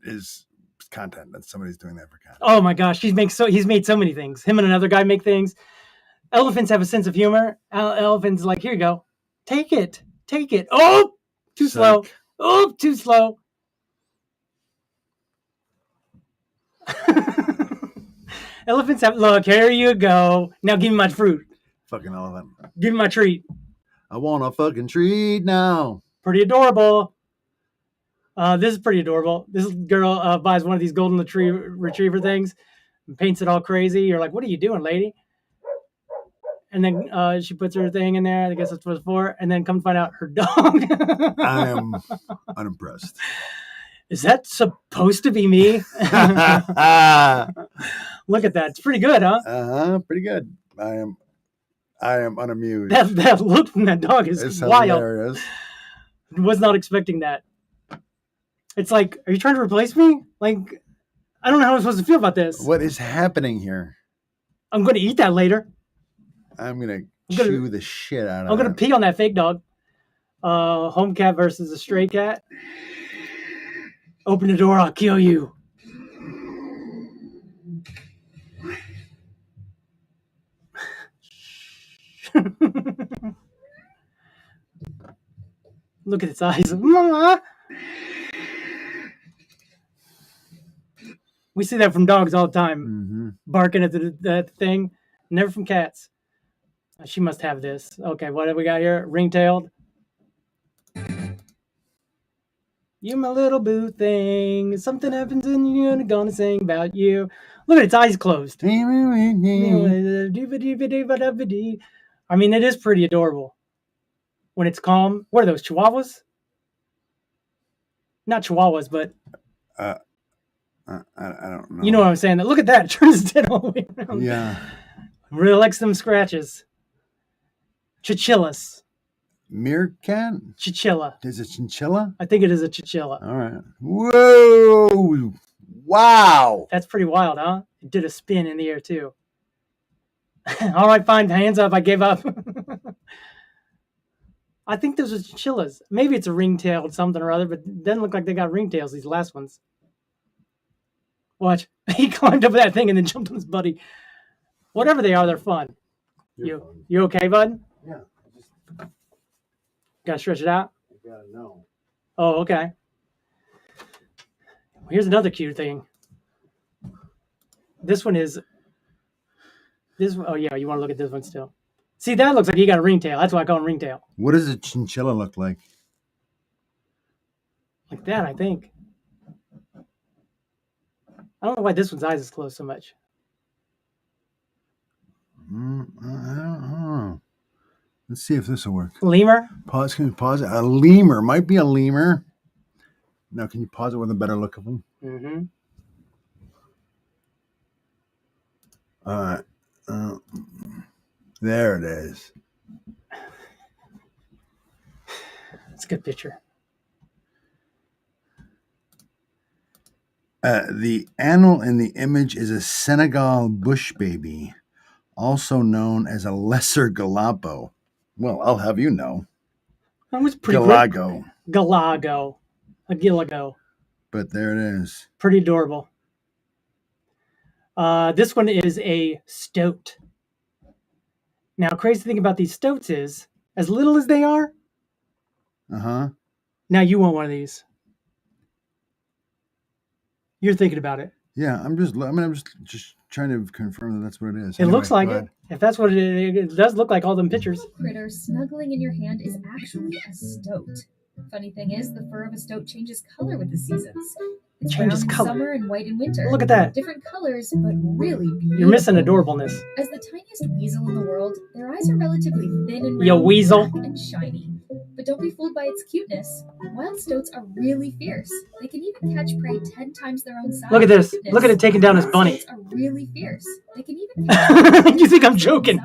is content that somebody's doing that for content. Oh my gosh, he's made so many things. Him and another guy make things. Elephants have a sense of humor. Elephants like, here you go, take it. Oh, too slow. Oh, too slow. Elephants have, look, here you go. Now give me my fruit. Fucking elephant. Give me my treat. I want a fucking treat now. Pretty adorable. This is pretty adorable. This girl buys one of these golden retriever things and paints it all crazy. You're like, what are you doing, lady? And then she puts her thing in there. I guess that's what it's for. And then come find out her dog. I am unimpressed. Is that supposed to be me? Look at that. It's pretty good, huh? Pretty good. I am unamused. That look from that dog is wild. Hilarious. Was not expecting that. It's like, are you trying to replace me? Like, I don't know how I'm supposed to feel about this. What is happening here? I'm going to eat that later. I'm going to chew the shit out of it. I'm going to pee on that fake dog. Home cat versus a stray cat. Open the door, I'll kill you. Look at its eyes. Mama. We see that from dogs all the time. Barking at the thing. Never from cats. She must have this. Okay, what have we got here? Ring-tailed. You my little boo thing. Something happens and you're gonna sing about you. Look at its eyes closed. I mean, it is pretty adorable. When it's calm. What are those, Chihuahuas? Not Chihuahuas, but... I don't know. You know what I'm saying? Look at that. It turns its head all the way around. Yeah. Really likes them scratches. Chinchillas. Meerkat? Chinchilla. Is it chinchilla? I think it is a chinchilla. All right. Whoa. Wow. That's pretty wild, huh? It did a spin in the air, too. All right, fine. Hands up. I gave up. I think those are chinchillas. Maybe it's a ring-tailed something or other, but it doesn't look like they got ringtails, these last ones. Watch. He climbed up that thing and then jumped on his buddy. Whatever they are, they're fun. You okay, bud? Yeah. Gotta stretch it out? I gotta know. Oh, okay. Here's another cute thing. This one is... Oh, yeah, you want to look at this one still. See, that looks like he got a ringtail. That's why I call him ringtail. What does a chinchilla look like? Like that, I think. I don't know why this one's eyes is closed so much. I don't know. Let's see if this will work. Lemur? Pause. Can you pause it? A lemur. Might be a lemur. Now, can you pause it with a better look of them? Mm-hmm. All right. There it is. It's a good picture. The animal in the image is a Senegal bush baby, also known as a lesser galapo. Well, I'll have you know. That was pretty Galago. Galago. A gillago. But there it is. Pretty adorable. This one is a stoat. Now, crazy thing about these stoats is, as little as they are, now you want one of these. You're thinking about it. Yeah, I'm just trying to confirm that that's what it is. It looks like it. If that's what it is, it does look like all them pictures. The critter snuggling in your hand is actually a stoat. Funny thing is, the fur of a stoat changes color with the seasons. It's changes brown in color. Summer and white in winter. Look at that. Different colors, but really beautiful. You're missing adorableness. As the tiniest weasel in the world, their eyes are relatively thin and round, Yo, weasel. black and shiny. But don't be fooled by its cuteness. Wild stoats are really fierce. They can even catch prey 10 times their own size. Look at this. Look at it taking down his bunny. Stoats are really fierce. They can even catch You think I'm joking?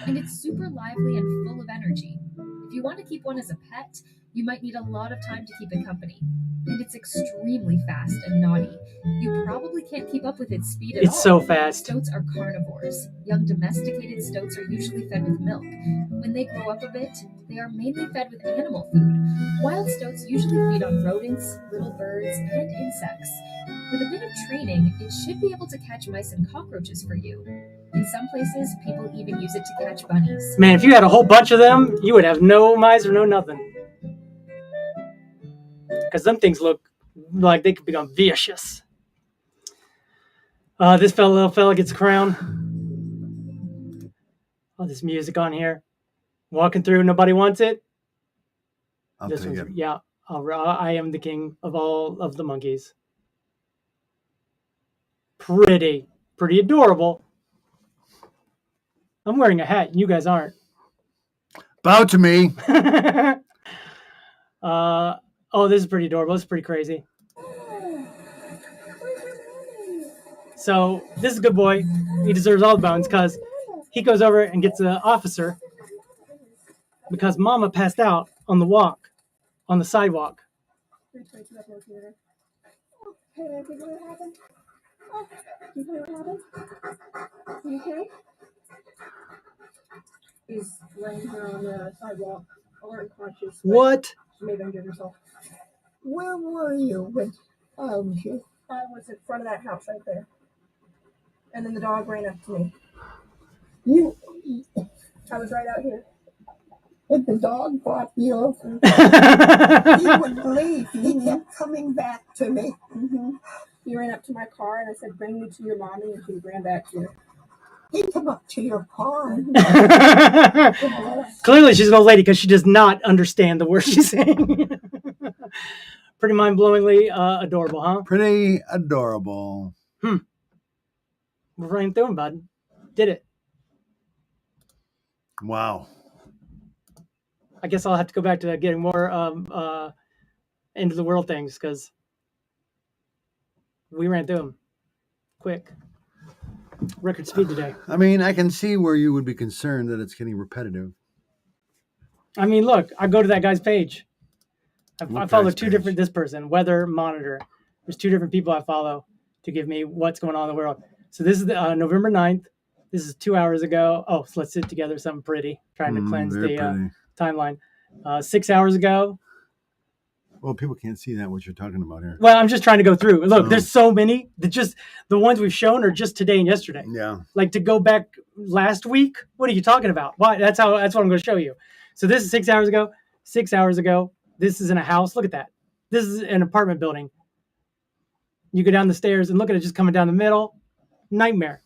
And it's super lively and full of energy. If you want to keep one as a pet, you might need a lot of time to keep it company. And it's extremely fast and naughty. You probably can't keep up with its speed at all. It's so fast. Stoats are carnivores. Young domesticated stoats are usually fed with milk. When they grow up a bit, they are mainly fed with animal food. Wild stoats usually feed on rodents, little birds, and insects. With a bit of training, it should be able to catch mice and cockroaches for you. In some places, people even use it to catch bunnies. Man, if you had a whole bunch of them, you would have no mice or no nothing. Because them things look like they could become vicious. This little fella gets a crown. All this music on here. Walking through, nobody wants it. I'll take it. Yeah, I am the king of all of the monkeys. Pretty adorable. I'm wearing a hat, and you guys aren't. Bow to me. Oh, this is pretty adorable. This is pretty crazy. So this is a good boy. He deserves all the bones because he goes over and gets an officer because Mama passed out on the sidewalk. He's laying here on the sidewalk, alert conscious. What? She made him get herself. Where were you when I found you? I was in front of that house right there. And then the dog ran up to me. I was right out here. And the dog brought you over. You wouldn't believe. He kept coming back to me. He ran up to my car and I said, "Bring me to your mommy," and she ran back to you. He come up to your car. Clearly she's an old lady because she does not understand the words she's saying. Pretty mind-blowingly adorable, huh? Pretty adorable. We're running through them, bud. Did it. Wow. I guess I'll have to go back to getting more into the world things because we ran through them quick. Record speed today. I mean, I can see where you would be concerned that it's getting repetitive. I mean, look, I go to that guy's page. I follow this person, Weather Monitor. There's two different people I follow to give me what's going on in the world. So this is November 9th. This is 2 hours ago. Oh, so let's sit together something pretty. Trying to cleanse the timeline. 6 hours ago. Well, people can't see that, what you're talking about here. Well, I'm just trying to go through. Look, there's so many. The ones we've shown are just today and yesterday. Yeah. Like to go back last week, what are you talking about? Why? That's what I'm going to show you. So this is 6 hours ago. 6 hours ago. This is in a house. Look at that. This is an apartment building. You go down the stairs and look at it just coming down the middle. Nightmare.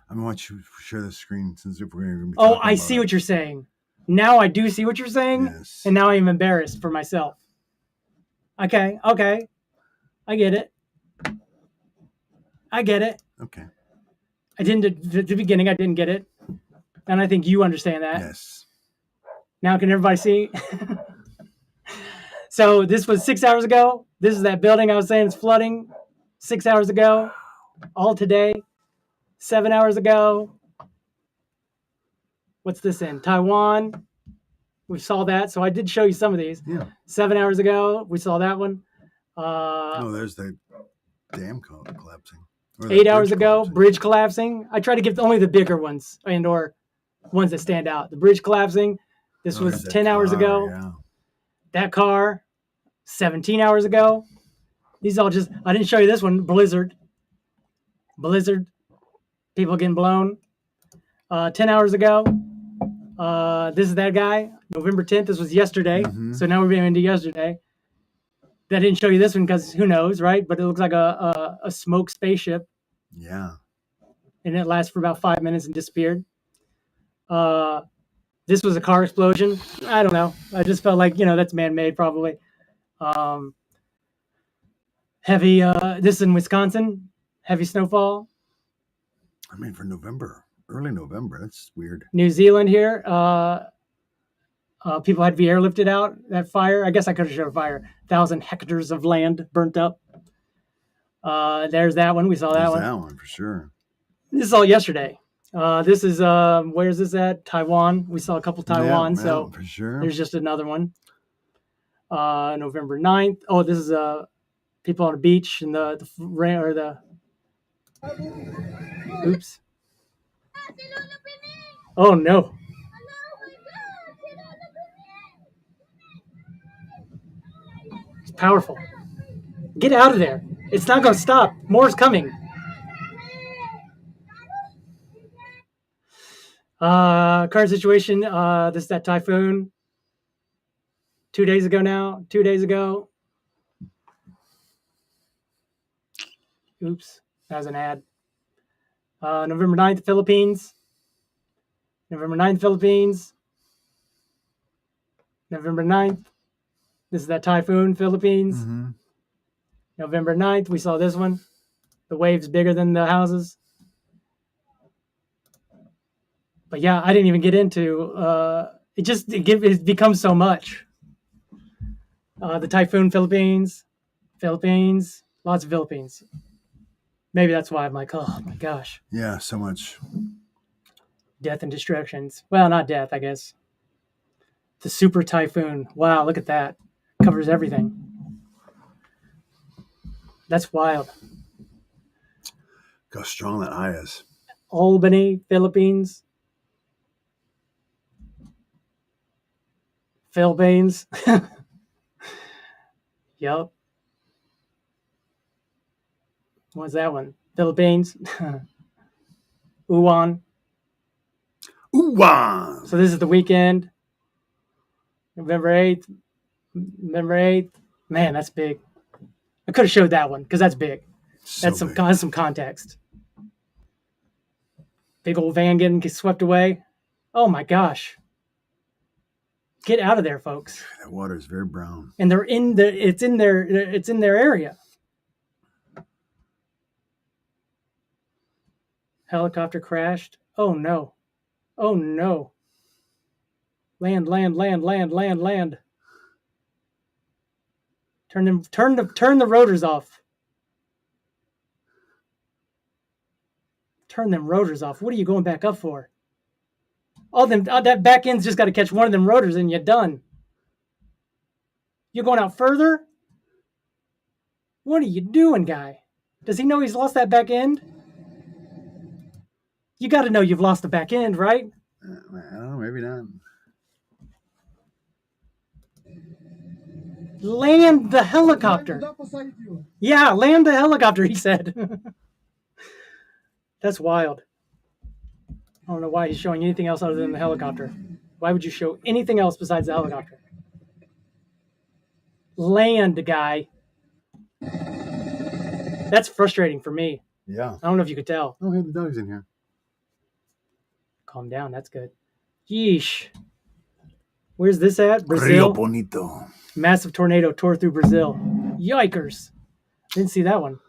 I want you to share the screen since if we're going to be Oh, I see what you're saying. Now I do see what you're saying. Yes. And now I am embarrassed for myself. Okay. I get it. Okay. I didn't at the beginning. I didn't get it. And I think you understand that. Yes. Now can everybody see? So this was 6 hours ago. This is that building I was saying it's flooding 6 hours ago. All today. 7 hours ago. What's this in? Taiwan. We saw that. So I did show you some of these. Yeah. 7 hours ago. We saw that one. There's the Dam collapsing. Or 8 that hours bridge ago, collapsing. bridge collapsing. I try to give only the bigger ones and or ones that stand out. The bridge collapsing. This was There's that 10 hours car, ago. Yeah. That car, 17 hours ago. These all just, I didn't show you this one. Blizzard. People getting blown. 10 hours ago. This is that guy. November 10th. This was yesterday. Mhm. So now we're getting into yesterday. I didn't show you this one because who knows, right? But it looks like a smoke spaceship. Yeah. And it lasts for about 5 minutes and disappeared. This was a car explosion. I don't know. I just felt like, that's man-made probably. Heavy, this is in Wisconsin. Heavy snowfall. I mean, for November, early November, that's weird. New Zealand here. People had to be airlifted out. That fire. I guess I could have showed a fire. 1,000 hectares of land burnt up. There's that one. We saw that one. That one for sure. This is all yesterday. This is where's this at? Taiwan. We saw a couple Taiwan. Yeah, so for sure. there's just another one. November 9th. Oh, this is people on a beach in the rain or the. Oops. Oh no. It's powerful. Get out of there. It's not going to stop. More's coming. Current situation. This is that typhoon. 2 days ago now. 2 days ago. Oops. That was an ad. November 9th, Philippines. November 9th, Philippines. November 9th. This is that typhoon, Philippines. Mm-hmm. November 9th, we saw this one. The waves bigger than the houses. But yeah, I didn't even get into it becomes so much. The typhoon, Philippines, lots of Philippines. Maybe that's why I'm like, oh my gosh. Yeah, so much. Death and destructions. Well, not death, I guess. The super typhoon. Wow, look at that. Covers everything. That's wild. Look how strong that eye is. Albany, Philippines. Philippines. Yep. What's that one? Philippines. Uwan. Uwan. So this is the weekend. November 8th. Man, that's big. I could have showed that one because that's big. That's some context. Big old van getting swept away. Oh my gosh. Get out of there, folks. That water is very brown. And it's in their area. Helicopter crashed. Oh no. Oh no. Land. Turn the rotors off. Turn them rotors off. What are you going back up for? That back end's just got to catch one of them rotors and you're done. You're going out further? What are you doing, guy? Does he know he's lost that back end? You got to know you've lost the back end, right? I don't know, maybe not. Land the helicopter. Yeah, land the helicopter, he said. That's wild. I don't know why he's showing anything else other than the helicopter. Why would you show anything else besides the helicopter? Land, guy. That's frustrating for me. Yeah. I don't know if you could tell. Oh, hey, the dog's in here. Calm down. That's good. Yeesh. Where's this at? Brazil. Rio Bonito. Massive tornado tore through Brazil. Yikers. Didn't see that one.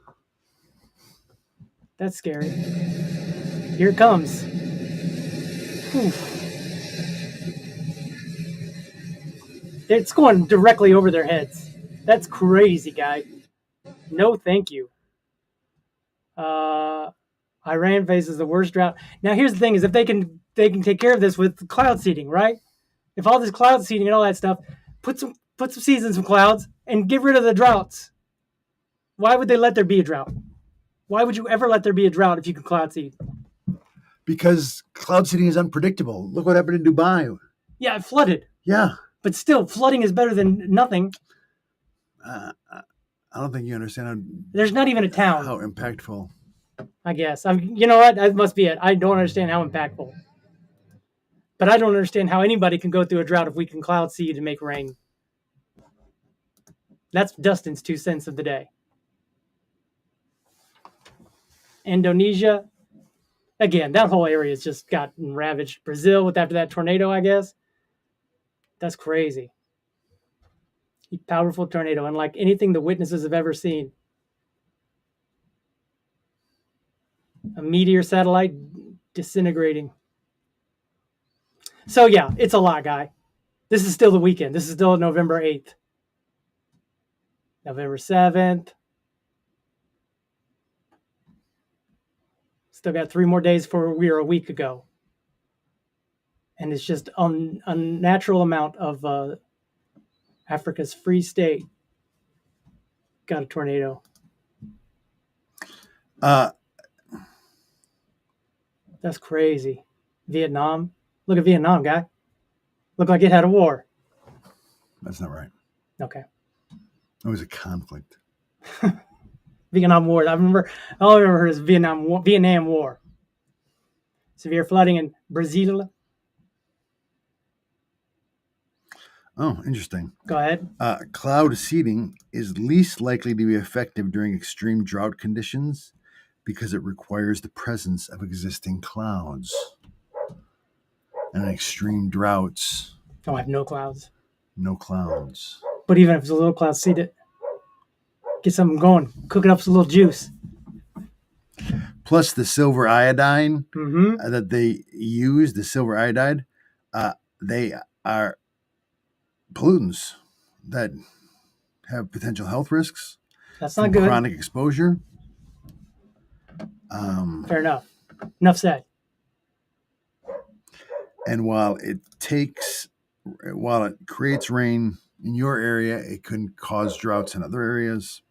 That's scary. Here it comes. Whew. It's going directly over their heads. That's crazy, guy. No, thank you. Iran faces the worst drought. Now, here's the thing: is if they can take care of this with cloud seeding, right? If all this cloud seeding and all that stuff, put some seeds in some clouds and get rid of the droughts. Why would they let there be a drought? Why would you ever let there be a drought if you can cloud seed? Because cloud seeding is unpredictable. Look what happened in Dubai. Yeah, it flooded. Yeah. But still, flooding is better than nothing. I don't think you understand There's not even a town. how impactful. I guess. You know what? That must be it. I don't understand how impactful. But I don't understand how anybody can go through a drought if we can cloud seed and make rain. That's Dustin's 2 cents of the day. Indonesia. Again, that whole area has just gotten ravaged. Brazil after that tornado, I guess. That's crazy. A powerful tornado, unlike anything the witnesses have ever seen. A meteor satellite disintegrating. So yeah, it's a lot, guy. This is still the weekend. This is still November 8th. November 7th. Still got 3 more days before we were a week ago. And it's just unnatural amount of Africa's Free State got a tornado. That's crazy. Vietnam. Look at Vietnam, guy. Looked like it had a war. That's not right. Okay. It was a conflict. Vietnam War. All I ever heard is Vietnam War. Severe flooding in Brazil. Oh, interesting. Go ahead. Cloud seeding is least likely to be effective during extreme drought conditions because it requires the presence of existing clouds. And in extreme droughts. Oh, I have no clouds. No clouds. But even if it's a little cloud, seed it. Get something going. Cook it up with a little juice. Plus the silver iodine that they use, the silver iodide, they are pollutants that have potential health risks. That's not good. Chronic exposure. Fair enough. Enough said. And while it creates rain in your area, it can cause droughts in other areas.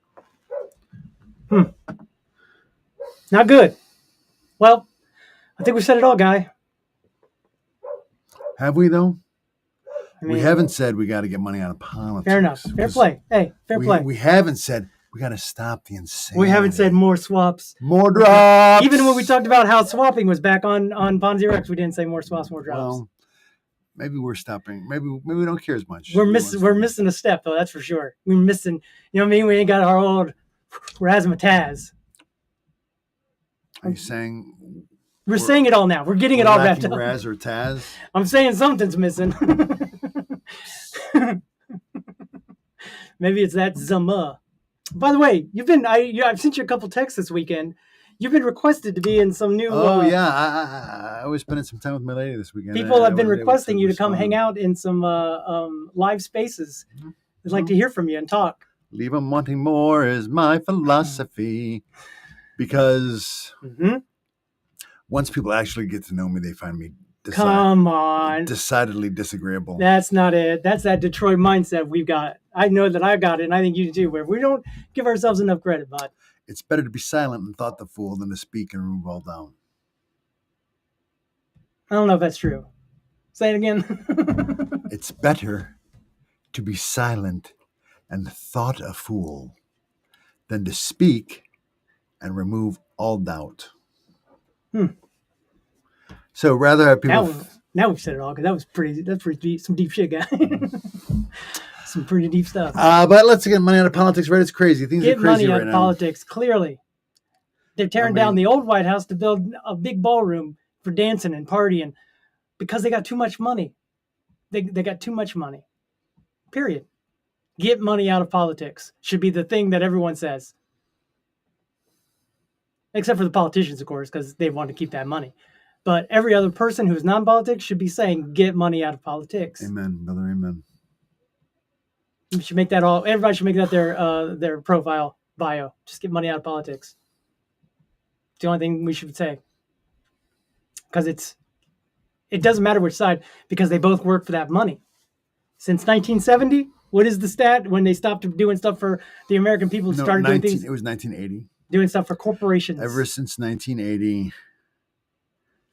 Not good. Well, I think we said it all, guy. Have we, though? I mean, we haven't said we got to get money out of politics. Fair enough. Fair play. Hey, fair play. We haven't said we got to stop the insanity. We haven't said more swaps. More drops. Even when we talked about how swapping was back on Ponzi Rex, we didn't say more swaps, more drops. Well, maybe we're stopping. Maybe we don't care as much. We're missing a step, though, that's for sure. We're missing, you know what I mean? We ain't got our old razzmatazz. Are you saying? We're saying it all now. We're getting it all wrapped up. Raz or Taz? I'm saying something's missing. Maybe it's that Zama. By the way, I've sent you a couple texts this weekend. You've been requested to be in some new. I was spending some time with my lady this weekend. People have been requesting you to come hang out in some live spaces. They'd like to hear from you and talk. Leave them wanting more is my philosophy. Because once people actually get to know me, they find me decidedly disagreeable. That's not it. That's that Detroit mindset we've got. I know that I got it, and I think you do too, where we don't give ourselves enough credit, bud. It's better to be silent and thought the fool than to speak and remove all down. I don't know if that's true. Say it again. It's better to be silent and thought a fool than to speak and remove all doubt. So rather have people. Now we've said it all, because that's pretty deep, some deep shit, guy. Some pretty deep stuff. But let's get money out of politics, right? It's crazy. Things are crazy right now. Get money out of politics, clearly. They're tearing down the old White House to build a big ballroom for dancing and partying because they got too much money. They got too much money. Period. Get money out of politics should be the thing that everyone says. Except for the politicians, of course, because they want to keep that money. But every other person who's non-politics should be saying, get money out of politics. Amen, brother, amen. You should make that everybody should make that their profile bio. Just get money out of politics. It's the only thing we should say. Because it doesn't matter which side, because they both work for that money. Since 1970? What is the stat when they stopped doing stuff for the American people and started doing things? It was 1980. Doing stuff for corporations. Ever since 1980.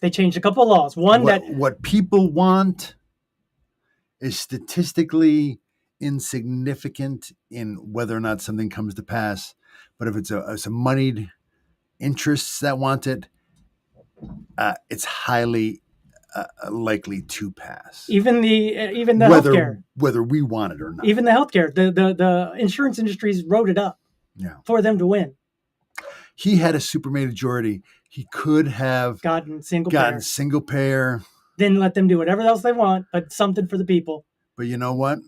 They changed a couple of laws. What people want is statistically insignificant in whether or not something comes to pass. But if it's a moneyed interests that want it, it's highly likely to pass. Even the healthcare, whether we want it or not. Even the healthcare, the insurance industries wrote it up for them to win. He had a super majority. He could have gotten single payer. Then let them do whatever else they want, but something for the people. But you know what?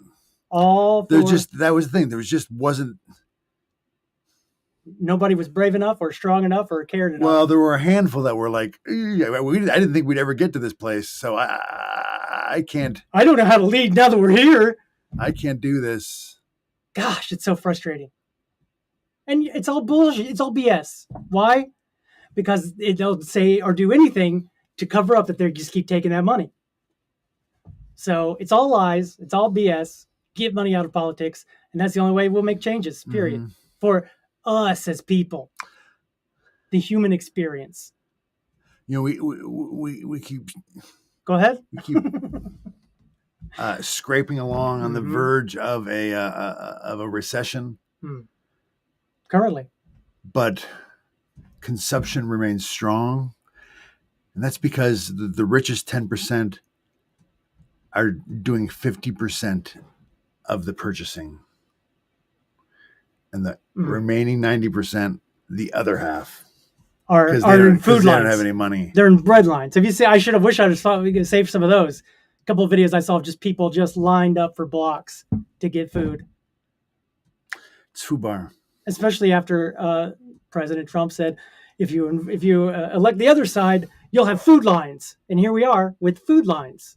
That was the thing. There wasn't. Nobody was brave enough or strong enough or cared enough. Well, there were a handful that were like, I didn't think we'd ever get to this place, so I can't. I don't know how to lead now that we're here. I can't do this. Gosh, it's so frustrating. And it's all bullshit. It's all BS. Why? Because they don't say or do anything to cover up that they just keep taking that money. So it's all lies. It's all BS. Get money out of politics. And that's the only way we'll make changes, period. Mm-hmm. For us as people. The human experience. You know, we keep... Go ahead. We keep scraping along on the verge of a recession. Currently. But consumption remains strong. And that's because the richest 10% are doing 50% of the purchasing. And the remaining 90%, the other half, are in food lines. They don't have any money. They're in bread lines. If you say, I wish I just thought we could save some of those. A couple of videos I saw of just people just lined up for blocks to get food. It's FUBAR. Especially after President Trump said, if you elect the other side, you'll have food lines. And here we are with food lines.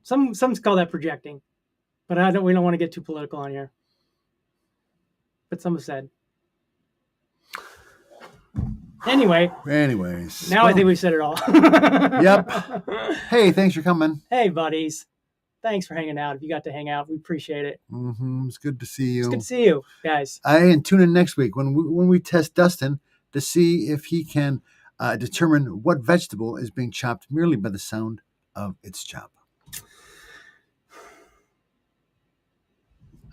Some call that projecting, but we don't want to get too political on here. But some have said. Anyways. Now I think we've said it all. Yep. Hey, thanks for coming. Hey, buddies. Thanks for hanging out. If you got to hang out, we appreciate it. It's good to see you. It's good to see you, guys. And tune in next week when we test DUSTiN to see if he can determine what vegetable is being chopped merely by the sound of its chop.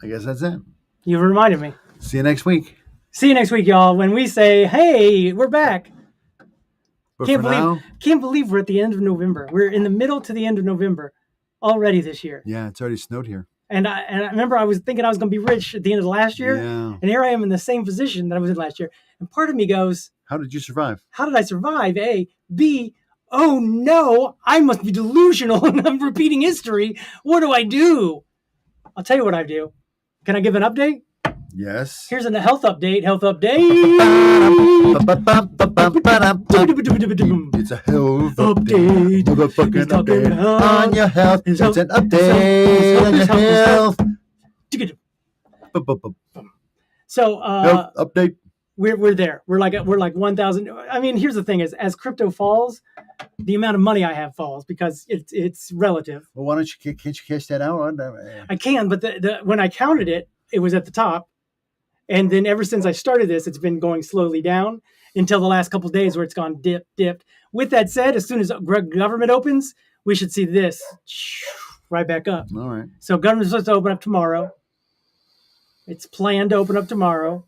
I guess that's it. You reminded me. See you next week. See you next week, y'all. When we say, hey, we're back. But Can't believe we're at the end of November. We're in the middle to the end of November already this year. Yeah, it's already snowed here. And I remember I was thinking I was going to be rich at the end of the last year. Yeah. And here I am in the same position that I was in last year. And part of me goes, how did you survive? How did I survive? A. B. Oh, no, I must be delusional and I'm repeating history. What do I do? I'll tell you what I do. Can I give an update? Yes. Here's a health update. Health update. It's a health update. Motherfucking update on your health. It's an update on your health. So health update. We're there. We're like 1,000. I mean, here's the thing: is as crypto falls, the amount of money I have falls because it's relative. Well, why can't you cash that out? I can, but when I counted it, it was at the top. And then ever since I started this, it's been going slowly down until the last couple of days where it's gone dipped. With that said, as soon as government opens, we should see this right back up. All right. So government's supposed to open up tomorrow. It's planned to open up tomorrow.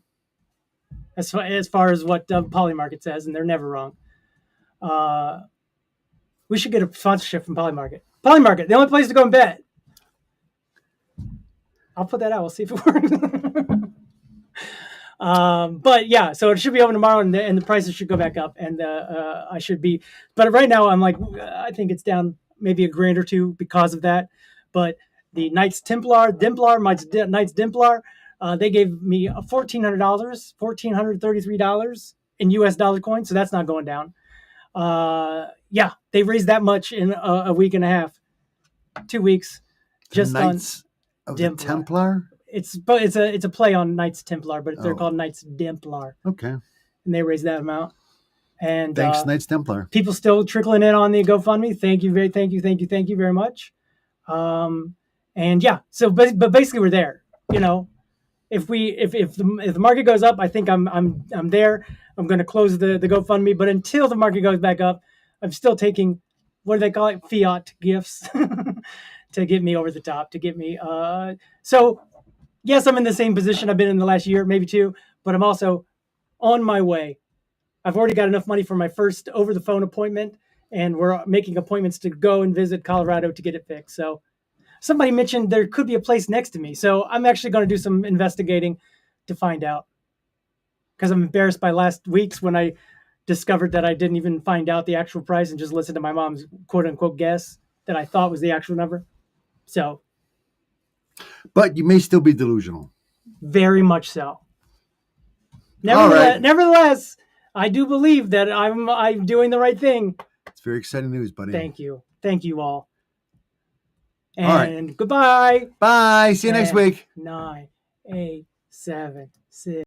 As far as what Polymarket says, and they're never wrong. We should get a sponsorship from Polymarket. Polymarket, the only place to go and bet. I'll put that out. We'll see if it works. But yeah, so it should be open tomorrow, and the prices should go back up, and I should be. But right now, I'm like, I think it's down maybe $1,000 or $2,000 because of that. But the Knights Templar, Knights Templar, they gave me $1,433 in US dollar coins, so that's not going down. Yeah, they raised that much in a week and a half, 2 weeks, just Knights on the Templar. It's a play on Knights Templar, but they're called Knights Templar. Okay. And they raised that amount. And thanks, Knights Templar. People still trickling in on the GoFundMe. Thank you very much. And yeah, so but basically we're there. You know, if the market goes up, I think I'm there. I'm going to close the GoFundMe. But until the market goes back up, I'm still taking, what do they call it, fiat gifts to get me over the top. To get me. So yes, I'm in the same position I've been in the last year, maybe two. But I'm also on my way. I've already got enough money for my first over the phone appointment, and we're making appointments to go and visit Colorado to get it fixed. So somebody mentioned there could be a place next to me. So I'm actually going to do some investigating to find out, because I'm embarrassed by last week's when I discovered that I didn't even find out the actual price and just listened to my mom's quote unquote guess that I thought was the actual number. So. But you may still be delusional. Very much so. Right. Nevertheless, I do believe that I'm doing the right thing. It's very exciting news, buddy. Thank you. Thank you all. And all right. Goodbye. Bye. See you next week. 9, 8, 7, 6.